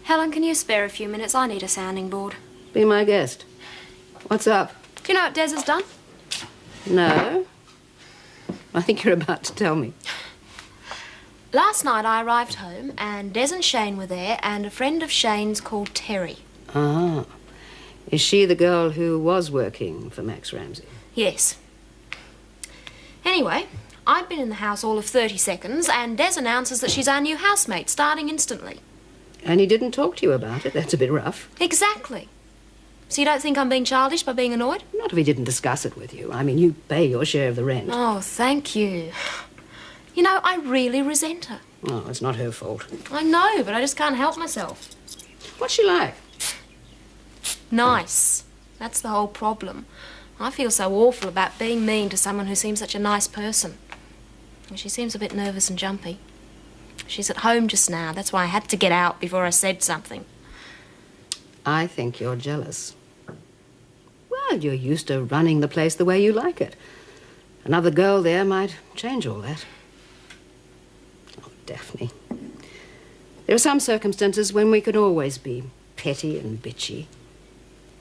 Helen, can you spare a few minutes? I need a sounding board. Be my guest. What's up? Do you know what Des has done? No. I think you're about to tell me. Last night I arrived home and Des and Shane were there and a friend of Shane's called Terry. Ah. Is she the girl who was working for Max Ramsay? Yes. Anyway, I'd been in the house all of 30 seconds and Des announces that she's our new housemate, starting instantly. And he didn't talk to you about it? That's a bit rough. Exactly. So you don't think I'm being childish by being annoyed? Not if he didn't discuss it with you. I mean, you pay your share of the rent. Oh, thank you. You know, I really resent her. Oh, it's not her fault. I know, but I just can't help myself. What's she like? Nice. That's the whole problem. I feel so awful about being mean to someone who seems such a nice person. And she seems a bit nervous and jumpy. She's at home just now. That's why I had to get out before I said something. I think you're jealous. Well, you're used to running the place the way you like it. Another girl there might change all that. Oh, Daphne. There are some circumstances when we can always be petty and bitchy.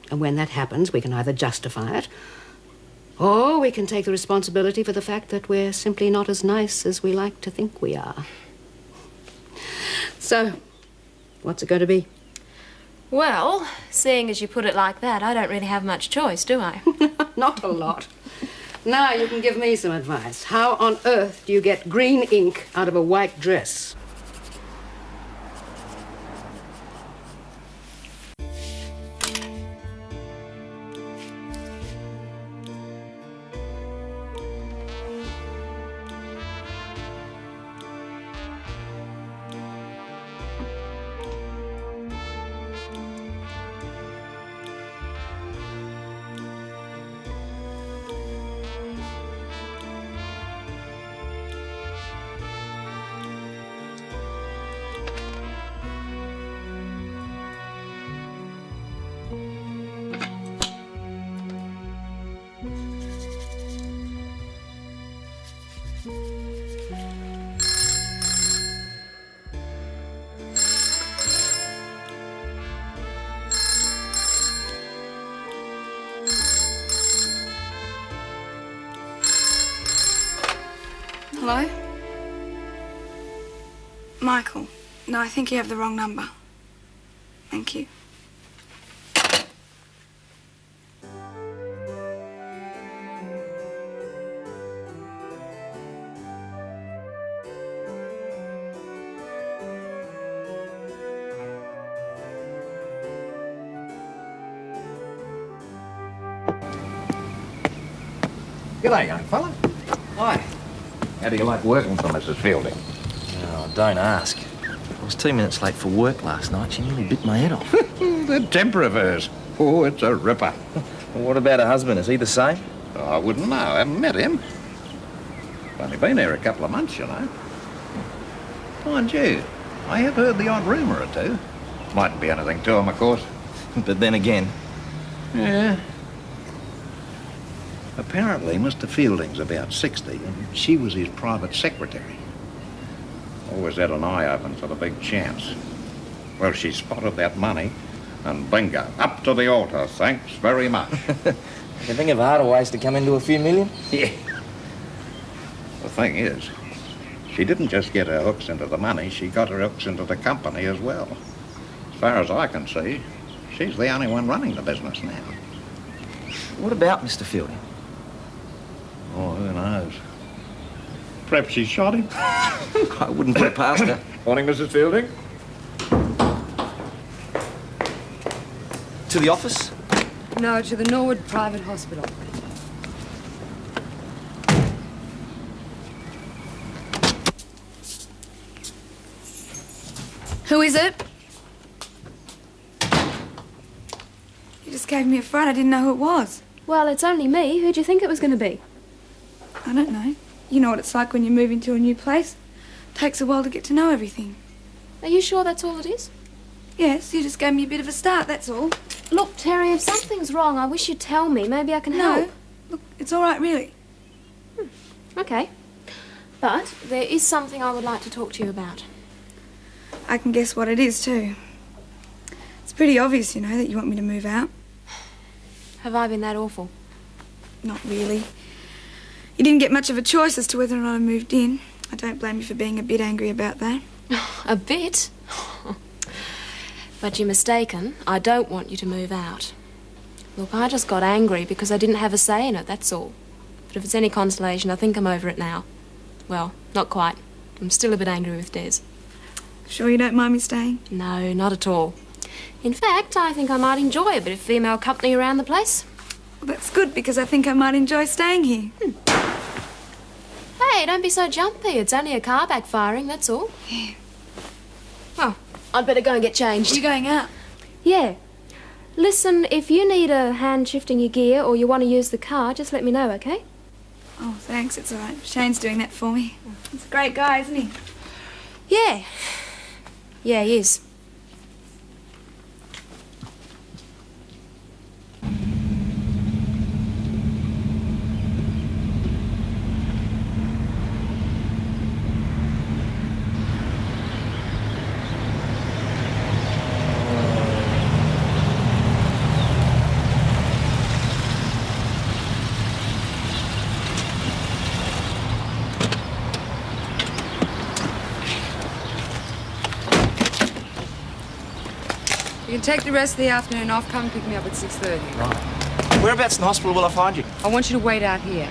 And when that happens, we can either justify it, or we can take the responsibility for the fact that we're simply not as nice as we like to think we are. So, what's it going to be? Well, seeing as you put it like that, I don't really have much choice, do I? Not a lot. Now you can give me some advice. How on earth do you get green ink out of a white dress? Hello? Michael. No, I think you have the wrong number. Thank you. G'day, young fella. Hi. How do you like working for Mrs. Fielding? Oh, don't ask. I was 2 minutes late for work last night. She nearly bit my head off. The temper of hers. Oh, it's a ripper. Well, what about her husband? Is he the same? Oh, I wouldn't know. I haven't met him. Only been here a couple of months, you know. Mind you, I have heard the odd rumour or two. Mightn't be anything to him, of course. But then again... Yeah. Apparently, Mr. Fielding's about 60, and she was his private secretary. Always had an eye open for the big chance. Well, she spotted that money, and bingo, up to the altar, thanks very much. You can think of harder ways to come into a few million? Yeah. The thing is, she didn't just get her hooks into the money, she got her hooks into the company as well. As far as I can see, she's the only one running the business now. What about Mr. Fielding? Oh, who knows? Perhaps she shot him. I wouldn't put it past her. Morning, Mrs. Fielding. To the office? No, to the Norwood Private Hospital. Who is it? You just gave me a fright. I didn't know who it was. Well, it's only me. Who'd you think it was going to be? I don't know. You know what it's like when you move into a new place. Takes a while to get to know everything. Are you sure that's all it is? Yes, you just gave me a bit of a start, that's all. Look, Terry, if something's wrong, I wish you'd tell me. Maybe I can help. No. Look, it's all right, really. Okay. But there is something I would like to talk to you about. I can guess what it is, too. It's pretty obvious, you know, that you want me to move out. Have I been that awful? Not really. You didn't get much of a choice as to whether or not I moved in. I don't blame you for being a bit angry about that. A bit? But you're mistaken. I don't want you to move out. Look, I just got angry because I didn't have a say in it, that's all. But if it's any consolation, I think I'm over it now. Well, not quite. I'm still a bit angry with Des. Sure you don't mind me staying? No, not at all. In fact, I think I might enjoy a bit of female company around the place. Well, that's good, because I think I might enjoy staying here. Hey, don't be so jumpy. It's only a car backfiring, that's all. Yeah. Oh, I'd better go and get changed. You going out? Yeah. Listen, if you need a hand shifting your gear or you want to use the car, just let me know, okay? Oh, thanks. It's all right. Shane's doing that for me. He's a great guy, isn't he? Yeah. Yeah, he is. You can take the rest of the afternoon off. Come and pick me up at 6:30. Right. Whereabouts in the hospital will I find you? I want you to wait out here.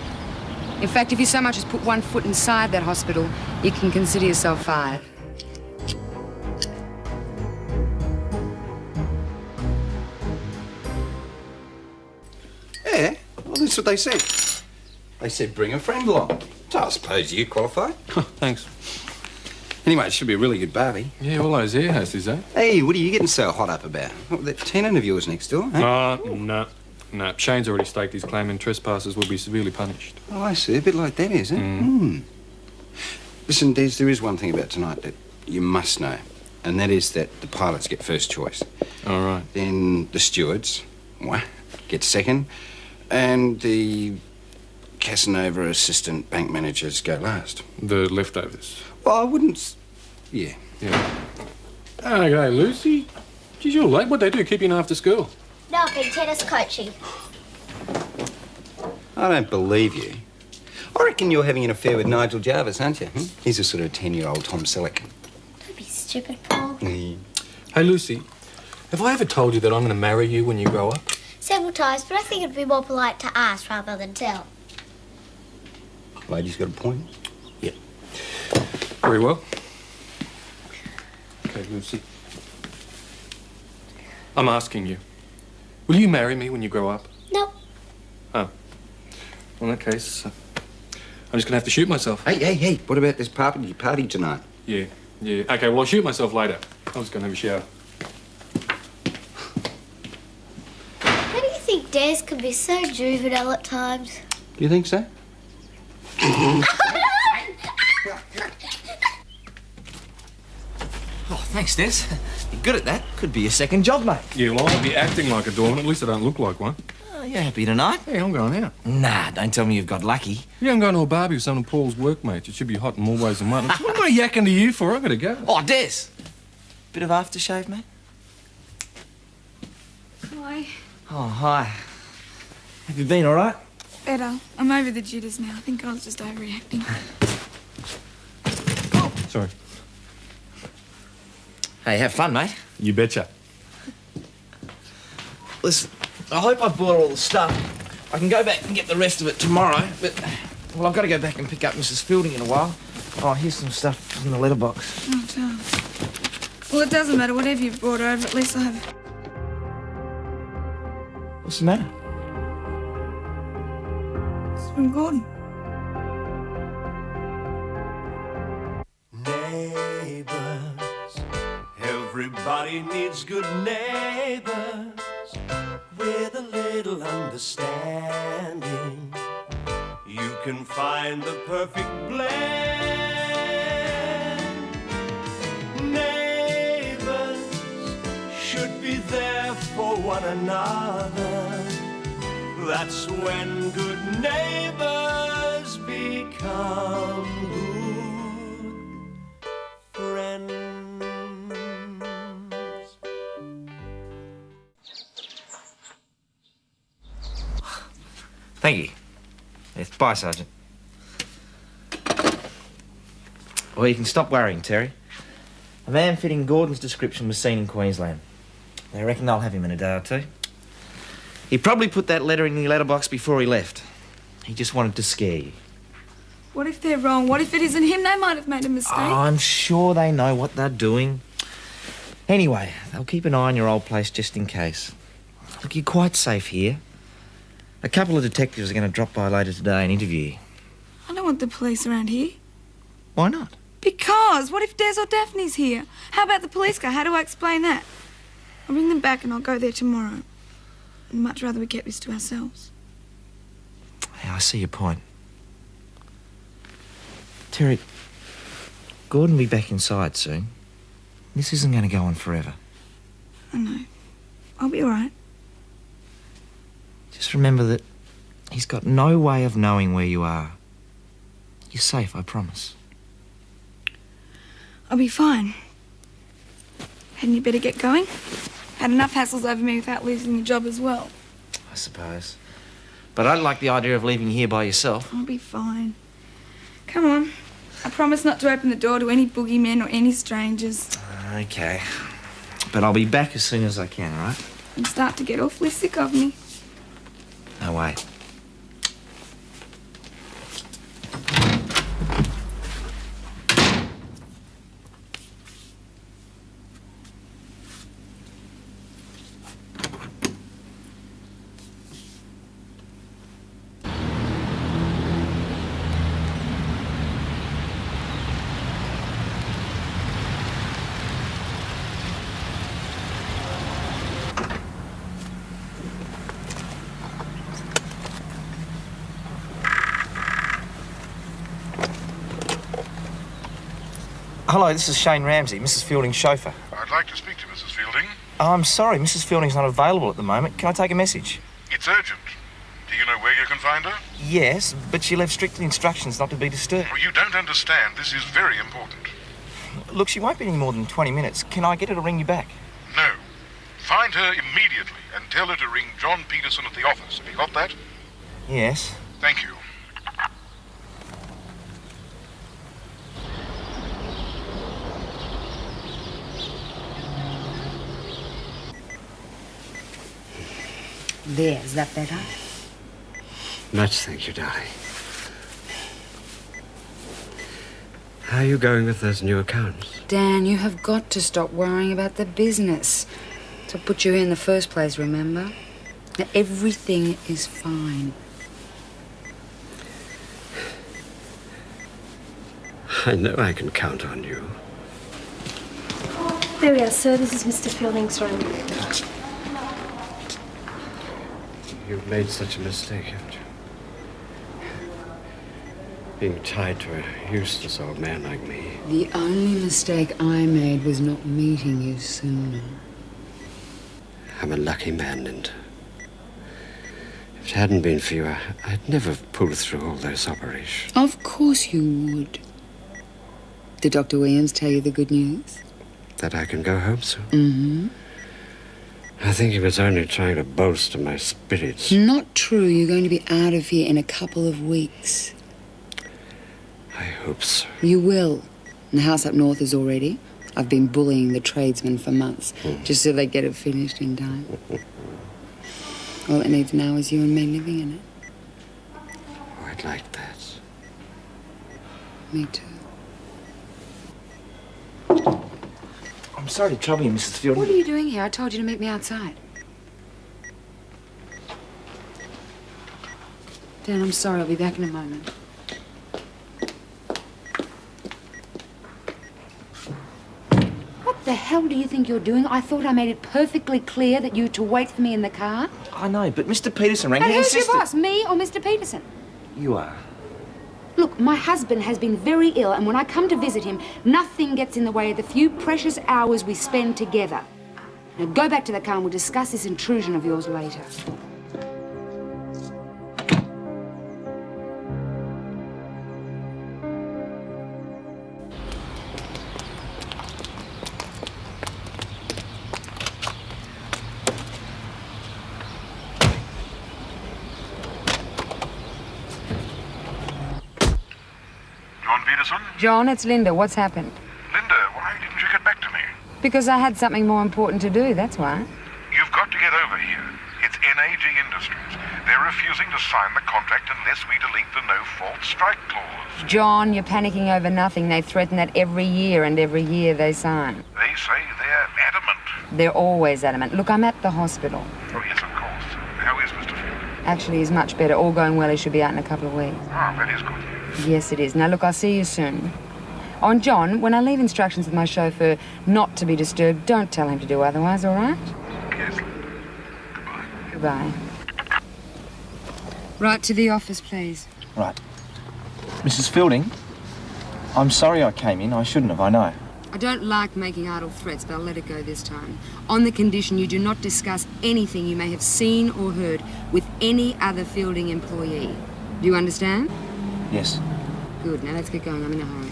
In fact, if you so much as put one foot inside that hospital, you can consider yourself fired. Yeah, well, that's what they said. They said bring a friend along. So I suppose you qualify. Thanks. Anyway, it should be a really good barbie. Yeah, all those air hostesses, eh? Hey, what are you getting so hot up about? What, that tenant of yours next door, eh? No. Shane's already staked his claim and trespassers will be severely punished. Oh, I see. A bit like that, is it? Listen, Des, there is one thing about tonight that you must know, and that is that the pilots get first choice. All right. Then the stewards, get second, and the Casanova assistant bank managers go last. The leftovers. Well, I wouldn't... Yeah. Okay, Lucy. Geez, you're late. What'd they do, keep you in after school? Nothing, tennis coaching. I don't believe you. I reckon you're having an affair with Nigel Jarvis, aren't you? He's a sort of 10-year-old Tom Selleck. Don't be stupid, Paul. Hey, Lucy, have I ever told you that I'm going to marry you when you grow up? Several times, but I think it'd be more polite to ask rather than tell. Lady's got a point. Yeah. Very well. Okay, Lucy. I'm asking you. Will you marry me when you grow up? Nope. Oh. Well, in that case, I'm just going to have to shoot myself. Hey, what about this party tonight? Yeah. Okay, well, I'll shoot myself later. I was going to have a shower. How do you think Des can be so juvenile at times? Do you think so? Oh, thanks, Des. You're good at that. Could be your second job, mate. Yeah, well, I'll be acting like a doorman. At least I don't look like one. Oh, you happy tonight? Yeah, I'm going out. Nah, don't tell me you've got lucky. Yeah, I'm going to a barbie with some of Paul's workmates. It should be hot in more ways than one. What am I yakking to you for? I've got to go. Oh, Des. Bit of aftershave, mate? Hi. Oh, hi. Have you been all right? Better. I'm over the jitters now. I think I was just overreacting. Sorry. Hey, have fun, mate. You betcha. Listen, I hope I bought all the stuff. I can go back and get the rest of it tomorrow, but... Well, I've got to go back and pick up Mrs. Fielding in a while. Oh, here's some stuff in the letterbox. Oh, darn. Well, it doesn't matter. Whatever you've brought over, at least I have... What's the matter? It's from Gordon. Neighbours, everybody needs good neighbours with a little understanding. You can find the perfect blend. Neighbours should be there for one another. That's when good neighbours become good friends. Thank you. Yes, bye, Sergeant. Well, you can stop worrying, Terry. A man fitting Gordon's description was seen in Queensland. They reckon they'll have him in a day or two. He probably put that letter in the letterbox before he left. He just wanted to scare you. What if they're wrong? What if it isn't him? They might have made a mistake. Oh, I'm sure they know what they're doing. Anyway, they'll keep an eye on your old place just in case. Look, you're quite safe here. A couple of detectives are going to drop by later today and interview you. I don't want the police around here. Why not? Because what if Des or Daphne's here? How about the police car? How do I explain that? I'll bring them back and I'll go there tomorrow. I'd much rather we kept this to ourselves. Yeah, I see your point. Terry, Gordon will be back inside soon. This isn't going to go on forever. I know. I'll be all right. Just remember that he's got no way of knowing where you are. You're safe, I promise. I'll be fine. Hadn't you better get going? Had enough hassles over me without losing your job as well. I suppose. But I don't like the idea of leaving here by yourself. I'll be fine. Come on. I promise not to open the door to any boogeymen or any strangers. Okay. But I'll be back as soon as I can, all right? You start to get awfully sick of me. No, wait. Hello, this is Shane Ramsay, Mrs. Fielding's chauffeur. I'd like to speak to Mrs. Fielding. Oh, I'm sorry, Mrs. Fielding's not available at the moment. Can I take a message? It's urgent. Do you know where you can find her? Yes, but she left strict instructions not to be disturbed. Well, you don't understand. This is very important. Look, she won't be any more than 20 minutes. Can I get her to ring you back? No. Find her immediately and tell her to ring John Peterson at the office. Have you got that? Yes. Thank you. There, is that better? Much, thank you, darling. How are you going with those new accounts? Dan, you have got to stop worrying about the business. It's what put you here in the first place, remember? Now, everything is fine. I know I can count on you. There we are, sir. This is Mr. Fielding's room. You've made such a mistake, haven't you? Being tied to a useless old man like me. The only mistake I made was not meeting you sooner. I'm a lucky man, Linda. If it hadn't been for you, I'd never have pulled through all those operations. Of course you would. Did Dr. Williams tell you the good news? That I can go home soon? Mm-hmm. I think he was only trying to bolster my spirits. Not true. You're going to be out of here in a couple of weeks. I hope so. You will. And the house up north is all ready. I've been bullying the tradesmen for months, just so they get it finished in time. All it needs now is you and me living in it. Oh, I'd like that. Me too. I'm sorry to trouble you, Mrs. Fielding. What are you doing here? I told you to meet me outside. Dan, I'm sorry. I'll be back in a moment. What the hell do you think you're doing? I thought I made it perfectly clear that you were to wait for me in the car. I know, but Mr. Peterson rang. And He who's insisted. your boss, me or Mr. Peterson? You are. Look, my husband has been very ill, and when I come to visit him, nothing gets in the way of the few precious hours we spend together. Now go back to the car and we'll discuss this intrusion of yours later. John, it's Linda. What's happened? Linda, why didn't you get back to me? Because I had something more important to do, that's why. You've got to get over here. It's NAG Industries. They're refusing to sign the contract unless we delete the no-fault strike clause. John, you're panicking over nothing. They threaten that every year, and every year they sign. They say they're adamant. They're always adamant. Look, I'm at the hospital. Oh, yes, of course. How is Mr. Fielding? Actually, he's much better. All going well, he should be out in a couple of weeks. Ah, that is good. Yes, it is. Now, look, I'll see you soon. Oh, and John, when I leave instructions with my chauffeur not to be disturbed, don't tell him to do otherwise, all right? Yes. Goodbye. Right to the office, please. Right. Mrs. Fielding, I'm sorry I came in. I shouldn't have, I know. I don't like making idle threats, but I'll let it go this time. On the condition you do not discuss anything you may have seen or heard with any other Fielding employee. Do you understand? Yes. Good. Now let's get going. I'm in a hurry.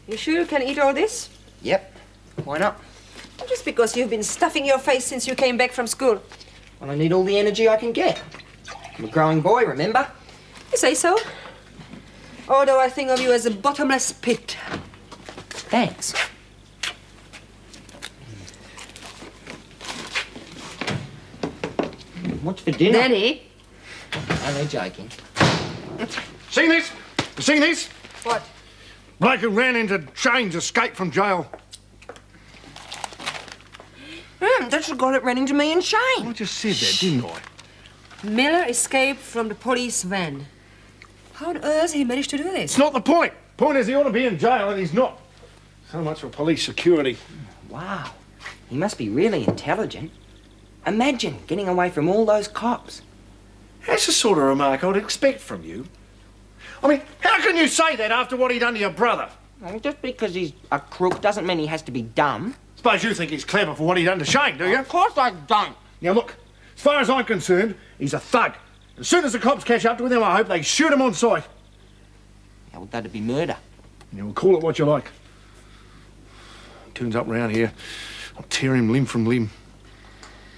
You sure you can eat all this? Yep. Why not? Just because you've been stuffing your face since you came back from school. Well, I need all the energy I can get. I'm a growing boy, remember? You say so. Although I think of you as a bottomless pit. Thanks. What's for dinner? Daddy? Only joking. Seen this? You seen this? What? Bloke who ran into chains escaped from jail. That's the guy that ran into me in chains. I just said that, didn't I? Miller escaped from the police van. How on earth he managed to do this? It's not the point. Point is he ought to be in jail and he's not. So much for police security. Wow. He must be really intelligent. Imagine getting away from all those cops. That's the sort of remark I'd expect from you. I mean, how can you say that after what he done to your brother? Well, just because he's a crook doesn't mean he has to be dumb. Suppose you think he's clever for what he done to Shane, do you? Of course I don't. Now look, as far as I'm concerned, he's a thug. As soon as the cops catch up to him, I hope they shoot him on sight. Yeah, well, that'd be murder. Yeah, well, call it what you like. Turns up round here, I'll tear him limb from limb.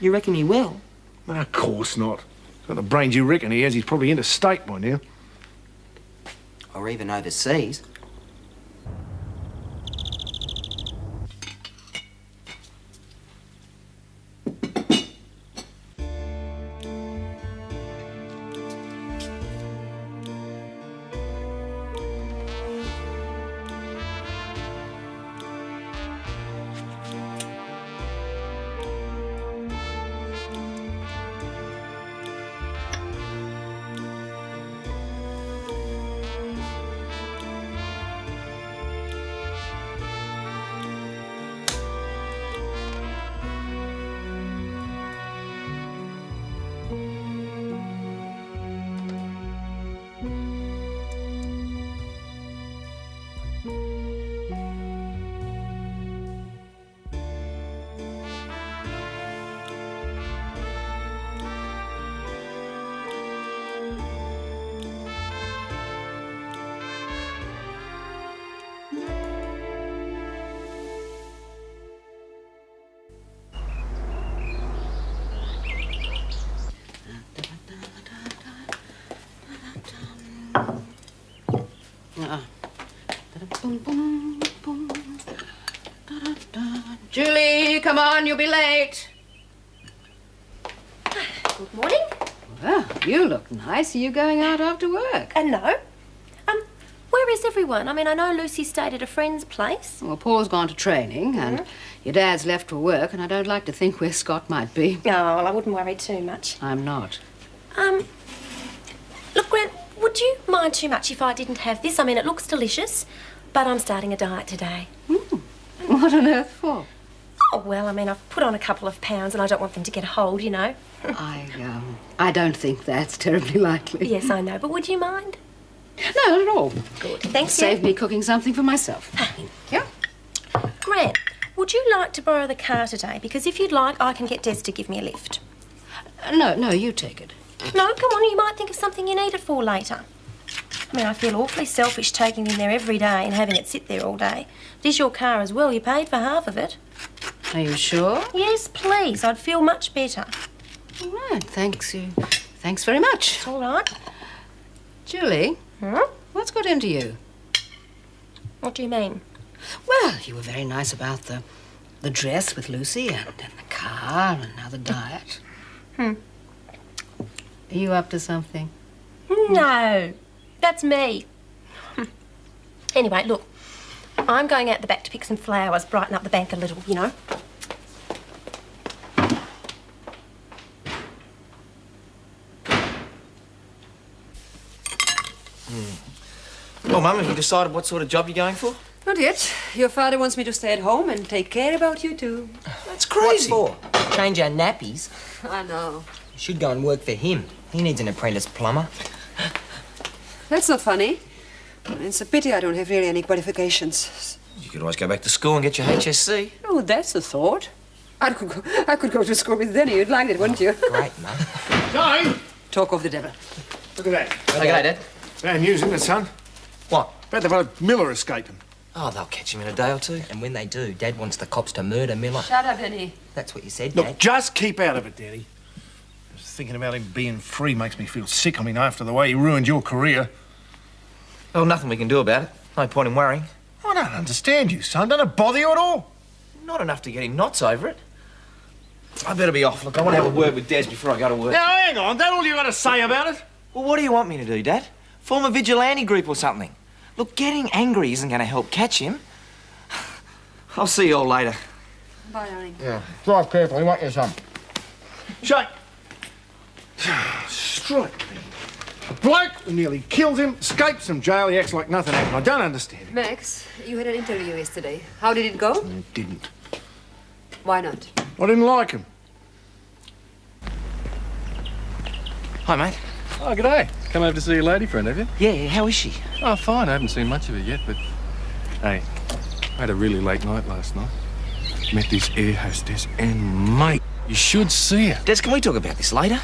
You reckon he will? Of course not. Got the brains you reckon he has, he's probably interstate by now. Or even overseas. Boom, boom, boom. Da, da, da. Julie, come on, you'll be late. Good morning. Well, you look nice. Are you going out after work? No. Where is everyone? I mean, I know Lucy stayed at a friend's place. Well, Paul's gone to training, and your dad's left for work, and I don't like to think where Scott might be. No, well, I wouldn't worry too much. I'm not. Look, Grant, would you mind too much if I didn't have this? I mean, it looks delicious, but I'm starting a diet today. What on earth for? Oh, well, I mean, I've put on a couple of pounds and I don't want them to get a hold, you know. I don't think that's terribly likely. Yes, I know, but would you mind? No, not at all. Good. Thanks, Save me cooking something for myself. Yeah. Grant, would you like to borrow the car today? Because if you'd like, I can get Des to give me a lift. No, you take it. No, come on, you might think of something you need it for later. I mean, I feel awfully selfish taking him there every day and having it sit there all day. It is your car as well. You paid for half of it. Are you sure? Yes, please. I'd feel much better. All right, thanks very much. It's all right. Julie, what's got into you? What do you mean? Well, you were very nice about the dress with Lucy and the car and now the diet. Are you up to something? No, that's me. Anyway, look, I'm going out the back to pick some flowers, brighten up the bank a little, you know. Well, Mum, have you decided what sort of job you're going for? Not yet. Your father wants me to stay at home and take care about you too. That's crazy. What for? Change our nappies? I know. You should go and work for him. He needs an apprentice plumber. That's not funny. It's a pity I don't have really any qualifications. You could always go back to school and get your HSC. Oh, that's a thought. I could go to school with Denny. You'd like it, wouldn't you? Great, Mum. Jane! Talk of the devil. Look at that. Okay, Dad. Bad news, isn't it, son? What? About the bloke Miller escaping. Oh, they'll catch him in a day or two. And when they do, Dad wants the cops to murder Miller. Shut up, Denny. That's what you said, Look, Dad. just keep out of it, Daddy. Just thinking about him being free makes me feel sick. I mean, after the way he ruined your career. Well, nothing we can do about it. No point in worrying. I don't understand you, son. Don't it bother you at all? Not enough to get him knots over it. I better be off. Look, I want to have a word with Des before I go to work. Now, hang on. That all you got to say about it? Well, what do you want me to do, Dad? Form a vigilante group or something? Look, getting angry isn't going to help catch him. I'll see you all later. Bye, darling. Yeah. Drive carefully, won't you, son? Shake. Strike me. A bloke who nearly killed him, escapes from jail, he acts like nothing happened. I don't understand him. Max, you had an interview yesterday. How did it go? It didn't. Why not? I didn't like him. Hi, mate. Oh, g'day. Come over to see your lady friend, have you? Yeah, how is she? Oh, fine. I haven't seen much of her yet, but... Hey, I had a really late night last night. Met this air hostess, and mate, you should see her. Des, can we talk about this later?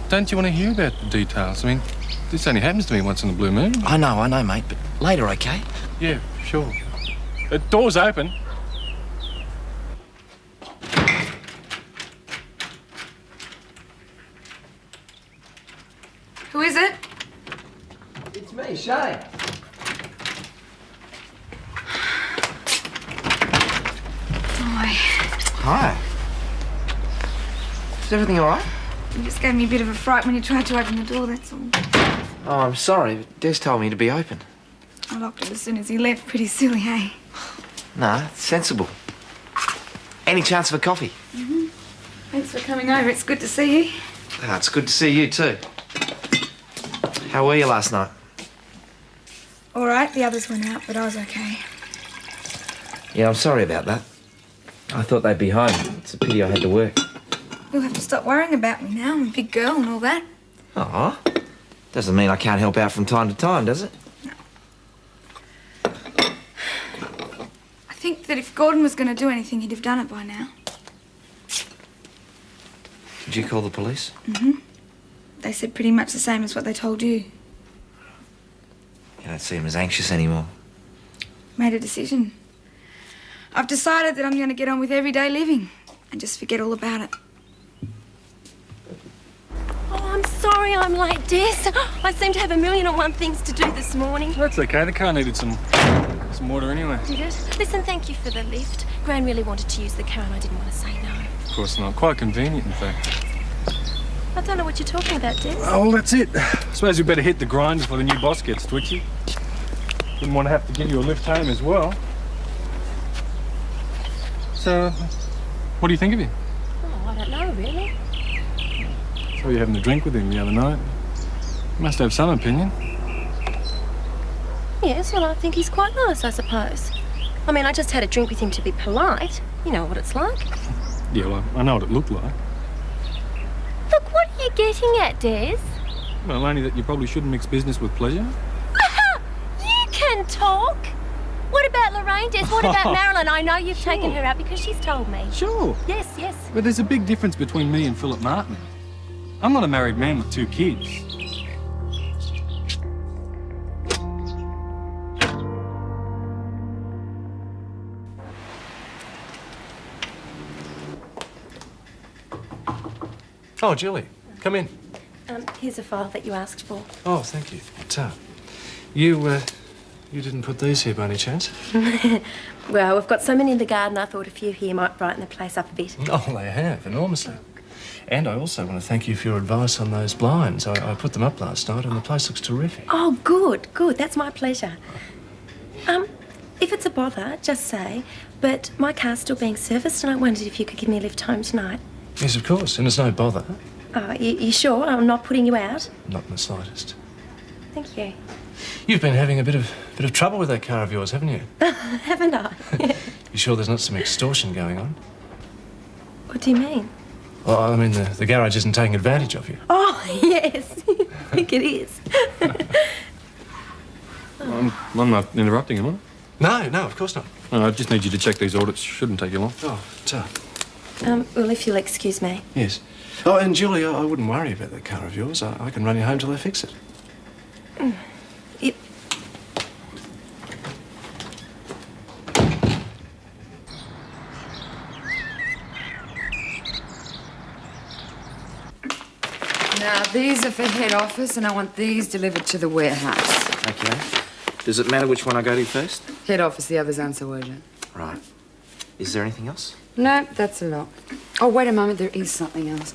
Don't you want to hear about the details? I mean, this only happens to me once in a blue moon. I know, mate, but later, okay? Yeah, sure. The door's open. Who is it? It's me, Shane. Hi. Is everything all right? You just gave me a bit of a fright when you tried to open the door, that's all. Oh, I'm sorry, but Des told me to be open. I locked it as soon as he left. Pretty silly, hey? Nah, it's sensible. Any chance of a coffee? Thanks for coming over. It's good to see you. Ah, it's good to see you too. How were you last night? All right, the others went out, but I was okay. Yeah, I'm sorry about that. I thought they'd be home. It's a pity I had to work. You'll have to stop worrying about me now. I'm a big girl and all that. Aw. Doesn't mean I can't help out from time to time, does it? I think that if Gordon was going to do anything, he'd have done it by now. Did you call the police? They said pretty much the same as what they told you. You don't seem as anxious anymore. Made a decision. I've decided that I'm going to get on with everyday living and just forget all about it. Oh, I'm sorry I'm late, Des. I seem to have 1,000,001 things to do this morning. That's okay. The car needed some some water anyway. Did it? Listen, thank you for the lift. Gran really wanted to use the car and I didn't want to say no. Of course not. Quite convenient, in fact. I don't know what you're talking about, Des. Oh, well, that's it. I suppose we better hit the grind before the new boss gets twitchy. Wouldn't want to have to give you a lift home as well. So, what do you think of him? Oh, I don't know, really. Saw you having a drink with him the other night. You must have some opinion. Yes, well, I think he's quite nice, I suppose. I mean, I just had a drink with him to be polite. You know what it's like. Yeah, well, I know what it looked like. Look, what are you getting at, Des? Well, only that you probably shouldn't mix business with pleasure. You can talk. What about Lorraine, Des? What about Marilyn? I know you've taken her out because she's told me. Sure. Yes, yes. But there's a big difference between me and Philip Martin. I'm not a married man with 2 kids. Oh, Julie, come in. Here's a file that you asked for. Oh, thank you. You didn't put these here by any chance? Well, we've got so many in the garden, I thought a few here might brighten the place up a bit. Oh, they have, enormously. And I also want to thank you for your advice on those blinds. I put them up last night and the place looks terrific. Oh, good, good. That's my pleasure. If it's a bother, just say, but my car's still being serviced and I wondered if you could give me a lift home tonight. Yes, of course, and it's no bother. Oh, you sure? I'm not putting you out? Not in the slightest. Thank you. You've been having a bit of trouble with that car of yours, haven't you? Haven't I? You sure there's not some extortion going on? What do you mean? Well, I mean, the garage isn't taking advantage of you. Oh, yes. I think it is. I'm not interrupting, am I? No, of course not. No, I just need you to check these audits. Shouldn't take you long. Oh, well, if you'll excuse me. Yes. Oh, and Julie, I wouldn't worry about that car of yours. I can run you home till they fix it. It... Now, these are for head office, and I want these delivered to the warehouse. Okay. Does it matter which one I go to first? Head office, the others aren't so urgent. Right. Is there anything else? No, that's a lot. Oh, wait a moment, there is something else.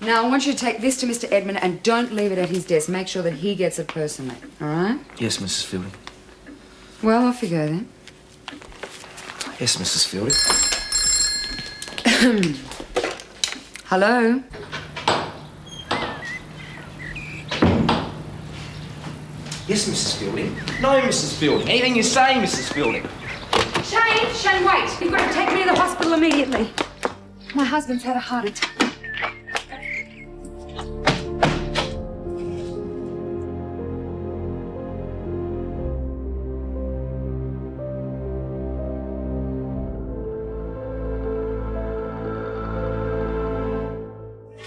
Now, I want you to take this to Mr. Edmund and don't leave it at his desk. Make sure that he gets it personally, all right? Yes, Mrs. Fielding. Well, off you go then. Yes, Mrs. Fielding. Hello? Yes, Mrs. Fielding. No, Mrs. Fielding. Anything you say, Mrs. Fielding. Shane, wait. You've got to take me to the hospital immediately. My husband's had a heart attack.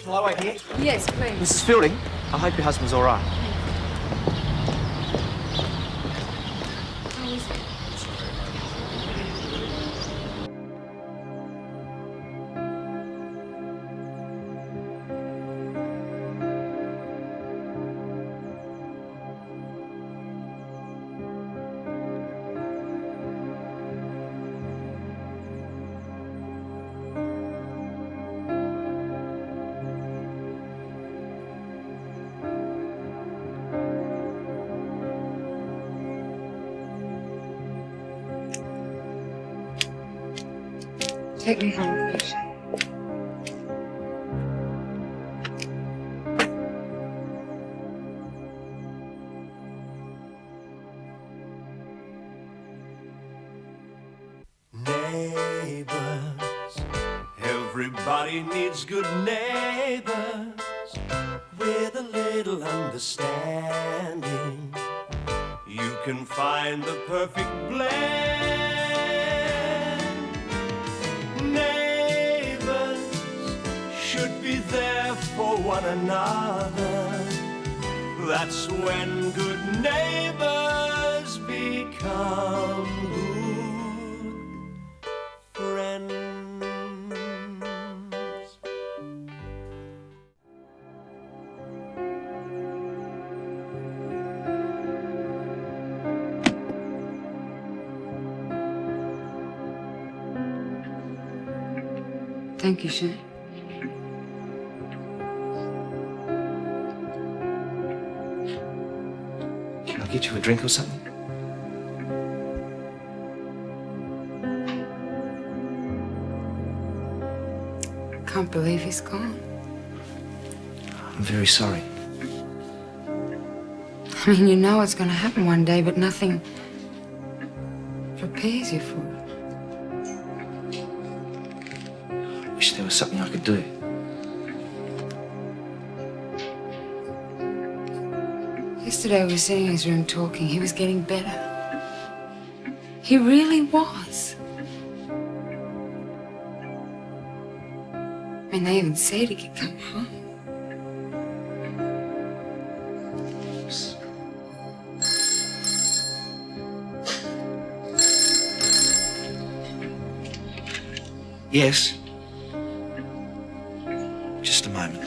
Shall I wait here? Yes, please. Mrs. Fielding, I hope your husband's all right. Take me home, please. Neighbours, everybody needs good neighbours with a little understanding. you can find the perfect blend. Neighbours should be there for one another. That's when good neighbours become good friends. Thank you, Shay. Can I get you a drink or something? Can't believe he's gone. I'm very sorry. I mean, you know it's going to happen one day, but nothing prepares you for it. I wish there was something I could do. Yesterday we were sitting in his room talking. He was getting better. He really was. I mean, they even said he could come home. Yes. Just a moment.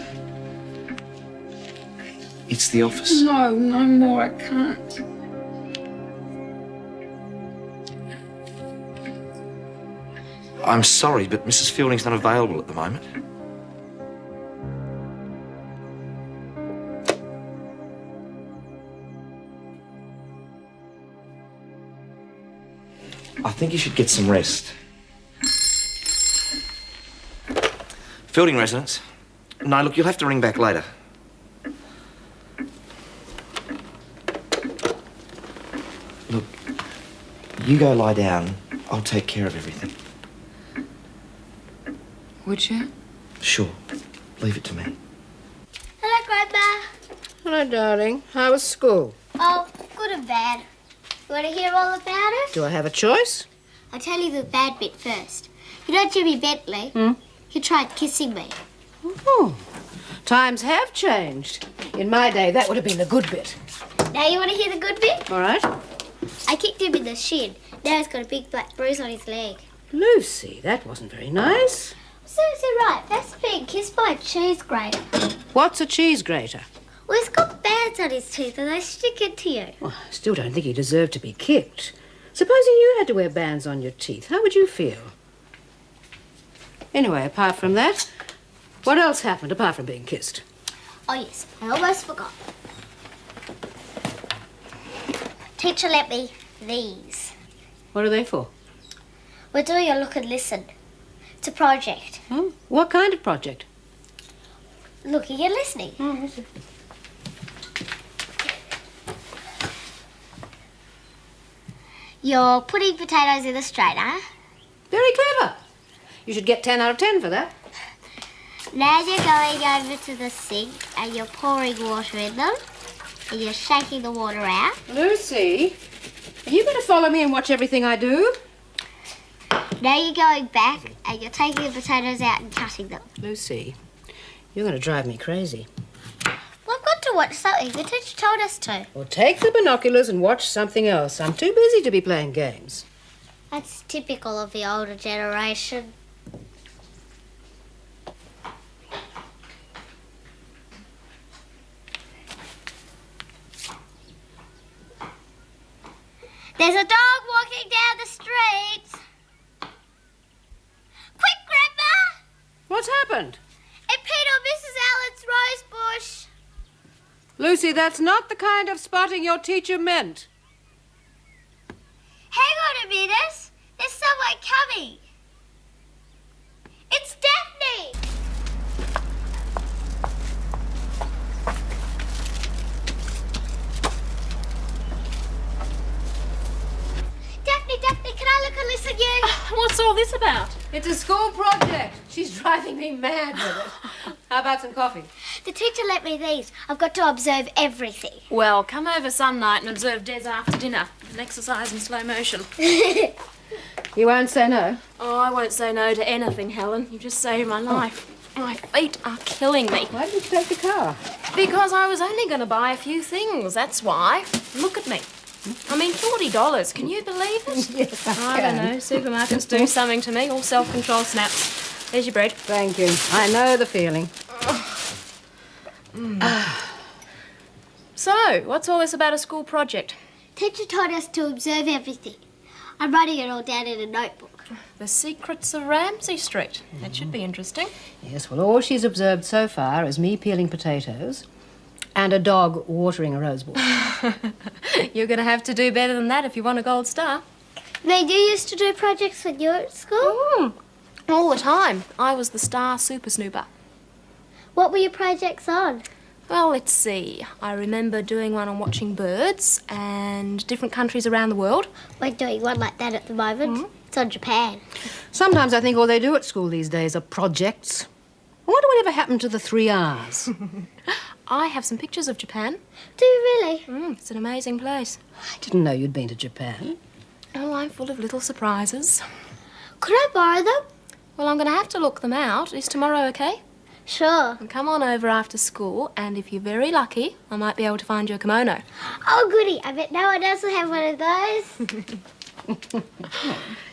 It's the office. No, no more. I can't. I'm sorry, but Mrs. Fielding's not available at the moment. I think you should get some rest. Fielding residence? No, look, you'll have to ring back later. Look, you go lie down. I'll take care of everything. Would you? Sure. Leave it to me. Hello, Grandma. Hello, darling. How was school? Oh, good and bad. You want to hear all about it? Do I have a choice? I'll tell you the bad bit first. You know Jimmy Bentley? He tried kissing me. Oh, times have changed. In my day, that would have been the good bit. Now you want to hear the good bit? All right. I kicked him in the shin. Now he's got a big black bruise on his leg. Lucy, that wasn't very nice. Seriously, right. That's being kissed by a cheese grater. What's a cheese grater? Well, he's got bands on his teeth and they stick into you. Well, I still don't think he deserved to be kicked. Supposing you had to wear bands on your teeth, how would you feel? Anyway, apart from that, what else happened apart from being kissed? Oh, yes. I almost forgot. Teacher lent me these. What are they for? We're doing a look and listen. It's a project. Oh, what kind of project? Looking and listening. You're putting potatoes in the strainer. Very clever. You should get 10 out of 10 for that. Now you're going over to the sink and you're pouring water in them and you're shaking the water out. Lucy, are you going to follow me and watch everything I do? Now you're going back and you're taking the potatoes out and cutting them. Lucy, you're going to drive me crazy. Well, I've got to watch something. The teacher told us to. Well, take the binoculars and watch something else. I'm too busy to be playing games. That's typical of the older generation. There's a dog walking down the street. Quick, Grandma! What's happened? It peed on Mrs. Allen's rose bush. Lucy, that's not the kind of spotting your teacher meant. Hang on a minute. There's someone coming. It's Daphne. Daphne, can I look and listen you? What's all this about? It's a school project. She's driving me mad with it. How about some coffee? The teacher let me these. I've got to observe everything. Well, come over some night and observe Des after dinner. An exercise in slow motion. You won't say no? Oh, I won't say no to anything, Helen. You just saved my life. My feet are killing me. Why didn't you take the car? Because I was only going to buy a few things, that's why. Look at me. I mean, $40. Can you believe it? Yes, I don't know. Supermarkets do something to me. All self-control snaps. There's your bread. Thank you. I know the feeling. So, what's all this about a school project? Teacher told us to observe everything. I'm writing it all down in a notebook. The Secrets of Ramsay Street. That should be interesting. Yes, well, all she's observed so far is me peeling potatoes and a dog watering a rosebush. You're going to have to do better than that if you want a gold star. May you used to do projects when you were at school? All the time. I was the star super snooper. What were your projects on? Well, let's see. I remember doing one on watching birds and different countries around the world. We're doing one like that at the moment. It's on Japan. Sometimes I think all they do at school these days are projects. I wonder whatever happened to the 3 R's. I have some pictures of Japan. Do you really? It's an amazing place. I didn't know you'd been to Japan. Oh, I'm full of little surprises. Could I borrow them? Well, I'm going to have to look them out. Is tomorrow okay? Sure. And come on over after school, and if you're very lucky, I might be able to find you a kimono. Oh, goody. I bet no one else will have one of those.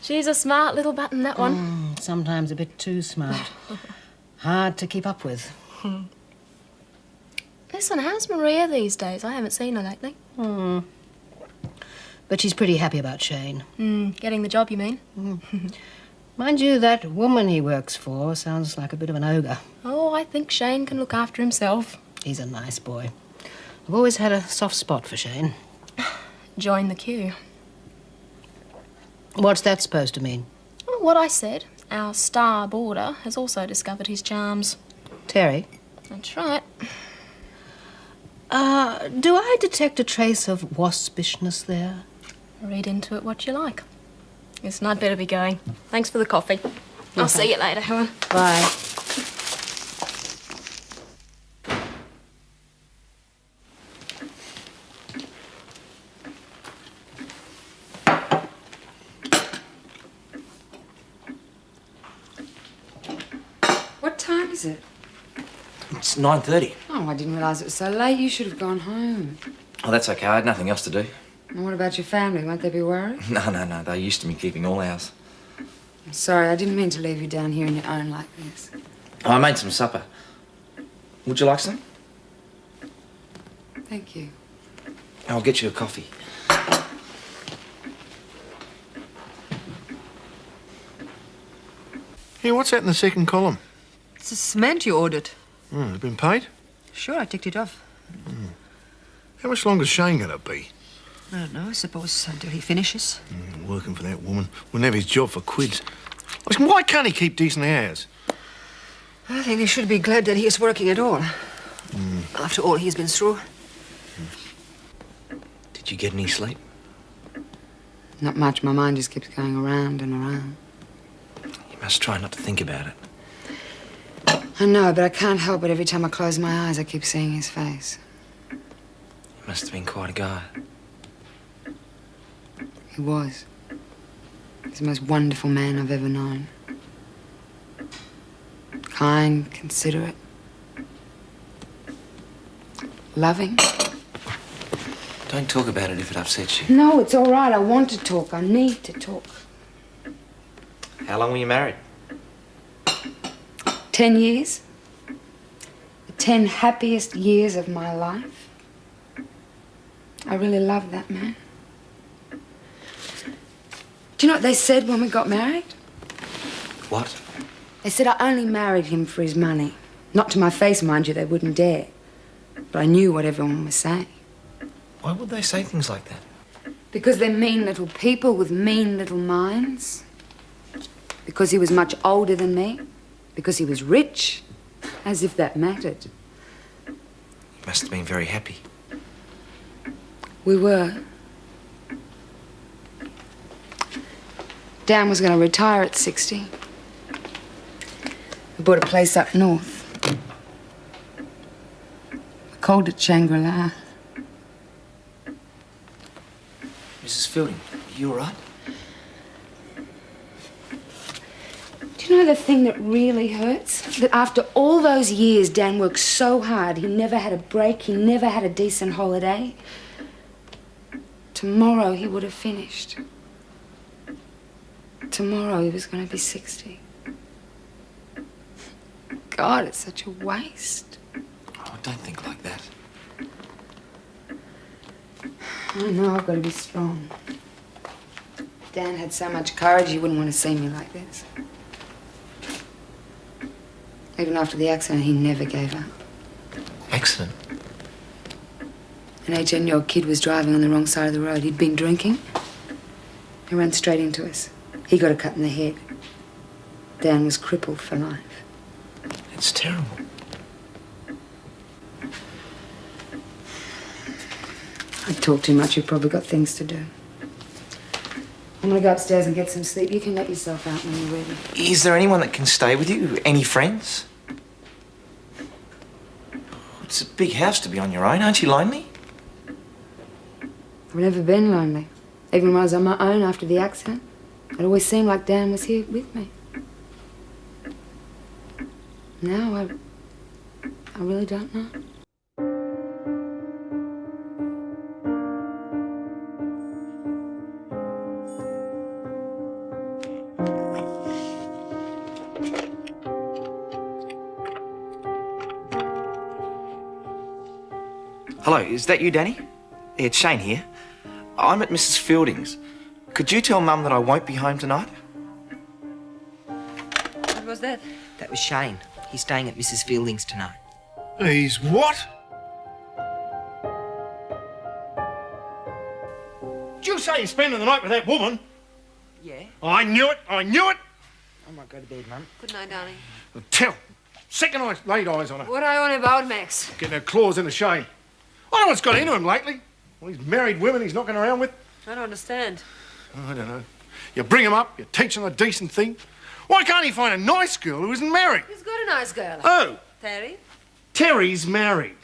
She's a smart little button, that one. Sometimes a bit too smart. Hard to keep up with. Listen, how's Maria these days? I haven't seen her lately. But she's pretty happy about Shane. Getting the job, you mean? Mind you, that woman he works for sounds like a bit of an ogre. Oh, I think Shane can look after himself. He's a nice boy. I've always had a soft spot for Shane. Join the queue. What's that supposed to mean? Well, what I said. Our star boarder has also discovered his charms. Terry? That's right. Do I detect a trace of waspishness there? Read into it what you like. Listen, I'd better be going. Thanks for the coffee. I'll see you later, Helen. Bye. What time is it? It's 9:30. Oh, I didn't realise it was so late. You should have gone home. Oh, that's okay. I had nothing else to do. And what about your family? Won't they be worried? No. They're used to me keeping all hours. I'm sorry, I didn't mean to leave you down here on your own like this. Oh, I made some supper. Would you like some? Thank you. I'll get you a coffee. Hey, what's that in the second column? It's the cement you ordered. Have been paid? Sure, I ticked it off. How much longer is Shane going to be? I don't know, I suppose until he finishes. Working for that woman. Wouldn't have his job for quids. Listen, why can't he keep decent hours? I think he should be glad that he is working at all. After all he's been through. Did you get any sleep? Not much. My mind just keeps going around and around. You must try not to think about it. I know, but I can't help it. Every time I close my eyes, I keep seeing his face. You must have been quite a guy. He was. He's the most wonderful man I've ever known. Kind, considerate. Loving. Don't talk about it if it upsets you. No, it's all right. I want to talk. I need to talk. How long were you married? 10 years. The 10 happiest years of my life. I really love that man. Do you know what they said when we got married? What? They said I only married him for his money. Not to my face, mind you, they wouldn't dare. But I knew what everyone was saying. Why would they say things like that? Because they're mean little people with mean little minds. Because he was much older than me. Because he was rich. As if that mattered. You must have been very happy. We were. Dan was going to retire at 60. We bought a place up north. called it Shangri-La. Mrs. Fielding, you all right? Do you know the thing that really hurts? That after all those years, Dan worked so hard, he never had a break, he never had a decent holiday. Tomorrow he would have finished. Tomorrow he was going to be 60. God, it's such a waste. Oh, don't think like that. I know I've got to be strong. Dan had so much courage, he wouldn't want to see me like this. Even after the accident, he never gave up. Accident? An 18-year-old kid was driving on the wrong side of the road. He'd been drinking. He ran straight into us. He got a cut in the head. Dan was crippled for life. It's terrible. I talk too much. You've probably got things to do. I'm gonna go upstairs and get some sleep. You can let yourself out when you're ready. Is there anyone that can stay with you? Any friends? It's a big house to be on your own. Aren't you lonely? I've never been lonely. Even when I was on my own after the accident, it always seemed like Dan was here with me. Now I really don't know. Hello, is that you, Danny? It's Shane here. I'm at Mrs. Fielding's. Could you tell Mum that I won't be home tonight? What was that? That was Shane. He's staying at Mrs. Fielding's tonight. He's what? Did you say you're spending the night with that woman? Yeah. I knew it! I knew it! I might go to bed, Mum. Good night, darling. Tell. Second I laid eyes on her. What are you on about, Max? Getting her claws into Shane. I don't know what's got into him lately. All these married women he's knocking around with. I don't understand. I don't know. You bring him up, you teach him a decent thing. Why can't he find a nice girl who isn't married? He's got a nice girl. Oh. Terry? Terry's married.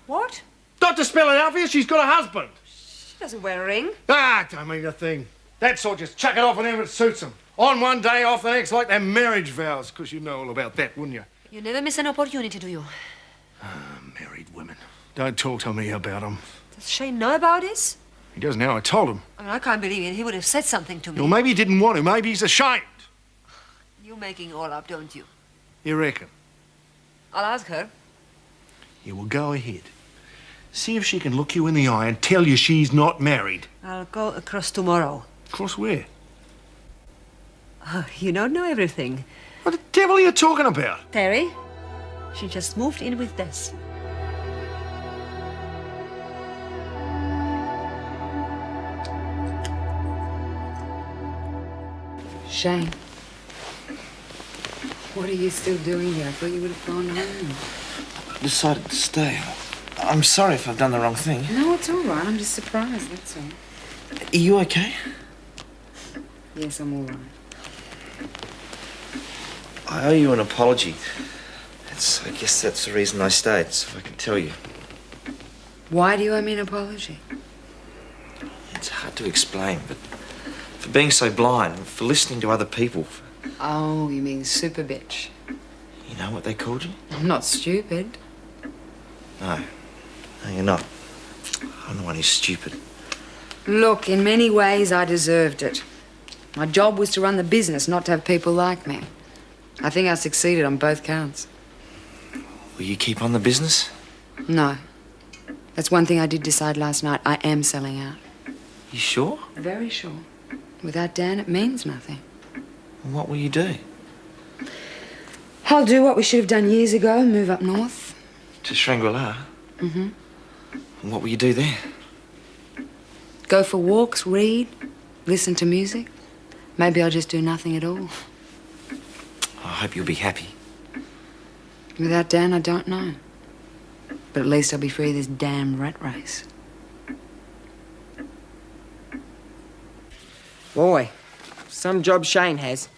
What? Not to spell it out for you, she's got a husband. She doesn't wear a ring. Ah, don't mean a thing. That sort just chuck it off on him if it suits them. On one day, off the next, like their marriage vows, because you know all about that, wouldn't you? You never miss an opportunity, do you? Ah, married women. Don't talk to me about them. Does Shane know about this? He does now, I told him. I mean, I can't believe it. He would have said something to me. Well, maybe he didn't want to. Maybe he's ashamed. You're making it all up, don't you? You reckon? I'll ask her. You will go ahead. See if she can look you in the eye and tell you she's not married. I'll go across tomorrow. Across where? Oh, you don't know everything. What the devil are you talking about? Terry, she just moved in with Des. Shane, what are you still doing here? I thought you would have gone home. I decided to stay. I'm sorry if I've done the wrong thing. No, it's all right. I'm just surprised, that's all. Are you okay? Yes, I'm all right. I owe you an apology. I guess that's the reason I stayed, so I can tell you. Why do you owe me an apology? It's hard to explain, but for being so blind, for listening to other people. Oh, you mean super bitch. You know what they called you? I'm not stupid. No, you're not. I'm the one who's stupid. Look, in many ways, I deserved it. My job was to run the business, not to have people like me. I think I succeeded on both counts. Will you keep on the business? No. That's one thing I did decide last night. I am selling out. You sure? Very sure. Without Dan, it means nothing. And what will you do? I'll do what we should have done years ago, move up north. To Shangri-La? Mm-hmm. And what will you do there? Go for walks, read, listen to music. Maybe I'll just do nothing at all. I hope you'll be happy. Without Dan, I don't know. But at least I'll be free of this damn rat race. Boy, some job Shane has.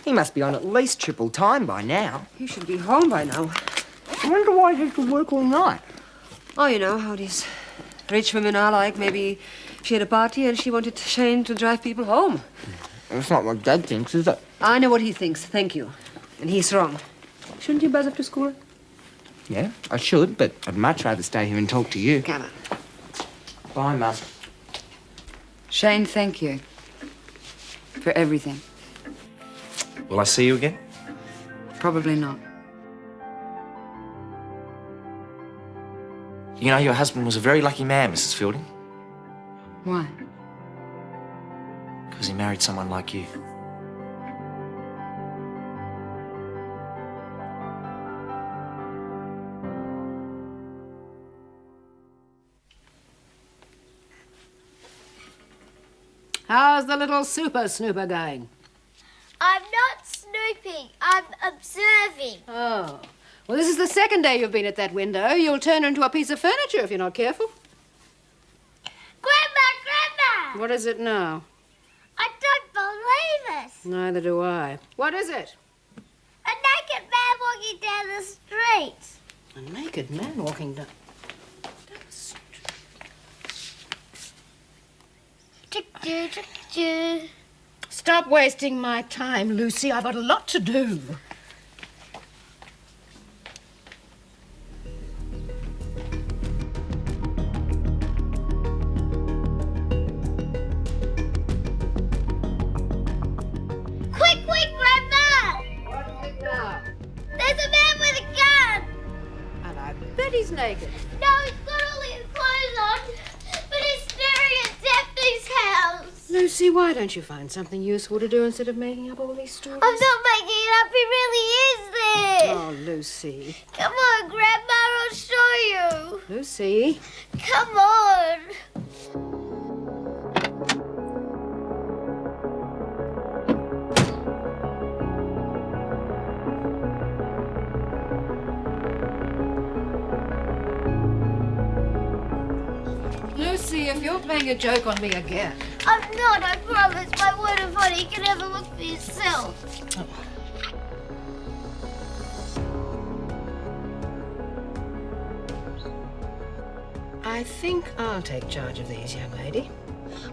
He must be on at least triple time by now. He should be home by now. I wonder why he has to work all night. Oh, you know how these rich women are like. Maybe she had a party and she wanted Shane to drive people home. That's not what Dad thinks, is it? I know what he thinks, thank you. And he's wrong. Shouldn't you buzz up to school? Yeah, I should, but I'd much rather stay here and talk to you. Come on. Bye, Mum. Shane, thank you for everything. Will I see you again? Probably not. You know, your husband was a very lucky man, Mrs. Fielding, Why? because he married someone like you. How's the little super snooper going? I'm not snooping. I'm observing. Oh. Well, this is the second day you've been at that window. You'll turn into a piece of furniture if you're not careful. Grandma! What is it now? I don't believe it. Neither do I. What is it? A naked man walking down the street. A naked man walking down... Tick-doo, tick-doo. Stop wasting my time, Lucy. I've got a lot to do. Quick, Grandma! What is it now? There's a man with a gun. And I bet he's naked. No, he's got all his clothes on, but he's staring at Daphne's house. Lucy, why don't you find something useful to do instead of making up all these stories? I'm not making it up. He really is there. Oh, Lucy. Come on, Grandma. I'll show you. Lucy. Come on. Lucy, if you're playing a joke on me again... I'm not, I promise. My word of honor, you can have a look for yourself. I think I'll take charge of these, young lady.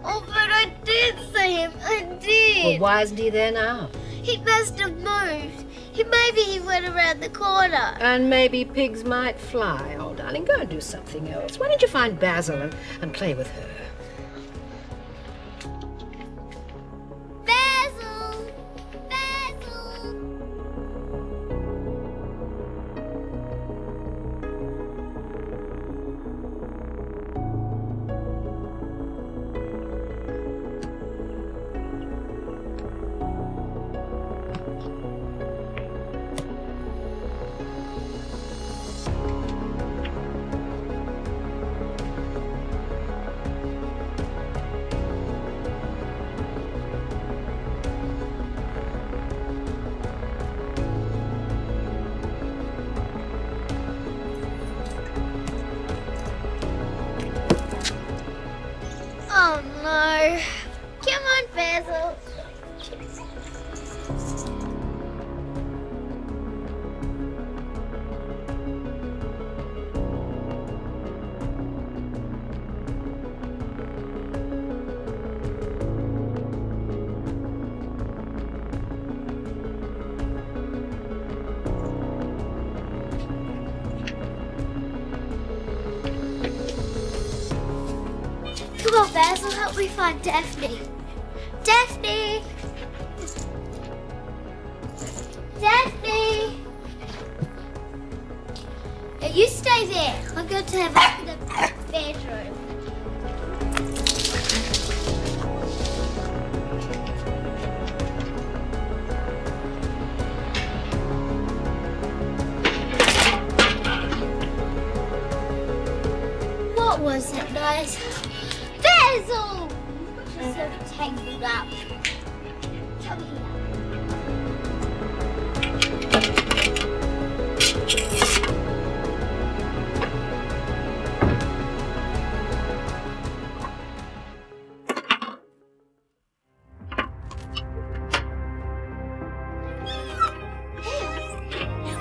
Oh, but I did see him. I did. Well, why isn't he there now? He must have moved. Maybe he went around the corner. And maybe pigs might fly. Oh, darling, go and do something else. Why don't you find Basil and play with her? Basil! Basil! Oh no. Come on, Basil. Come on, Basil, help me find Daphne. Daphne! Daphne! Now you stay there. I'm going to have a look at the bedroom. What was that noise? Basil! She's so tangled up. Come here.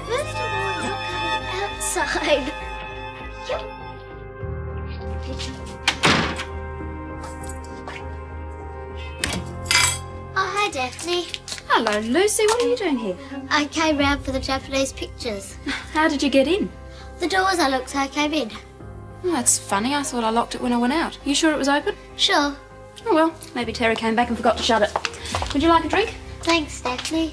First of all, you're coming outside. Hi, Daphne. Hello, Lucy. What are you doing here? I came round for the Japanese pictures. How did you get in? The door was unlocked, so I came in. Oh, that's funny. I thought I locked it when I went out. You sure it was open? Sure. Oh, well, maybe Terry came back and forgot to shut it. Would you like a drink? Thanks, Daphne.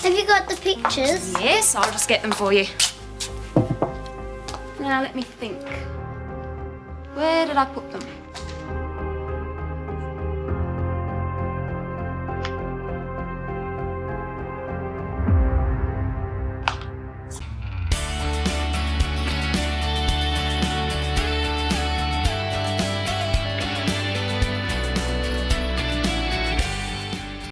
Have you got the pictures? Yes, I'll just get them for you. Now, let me think. Where did I put them?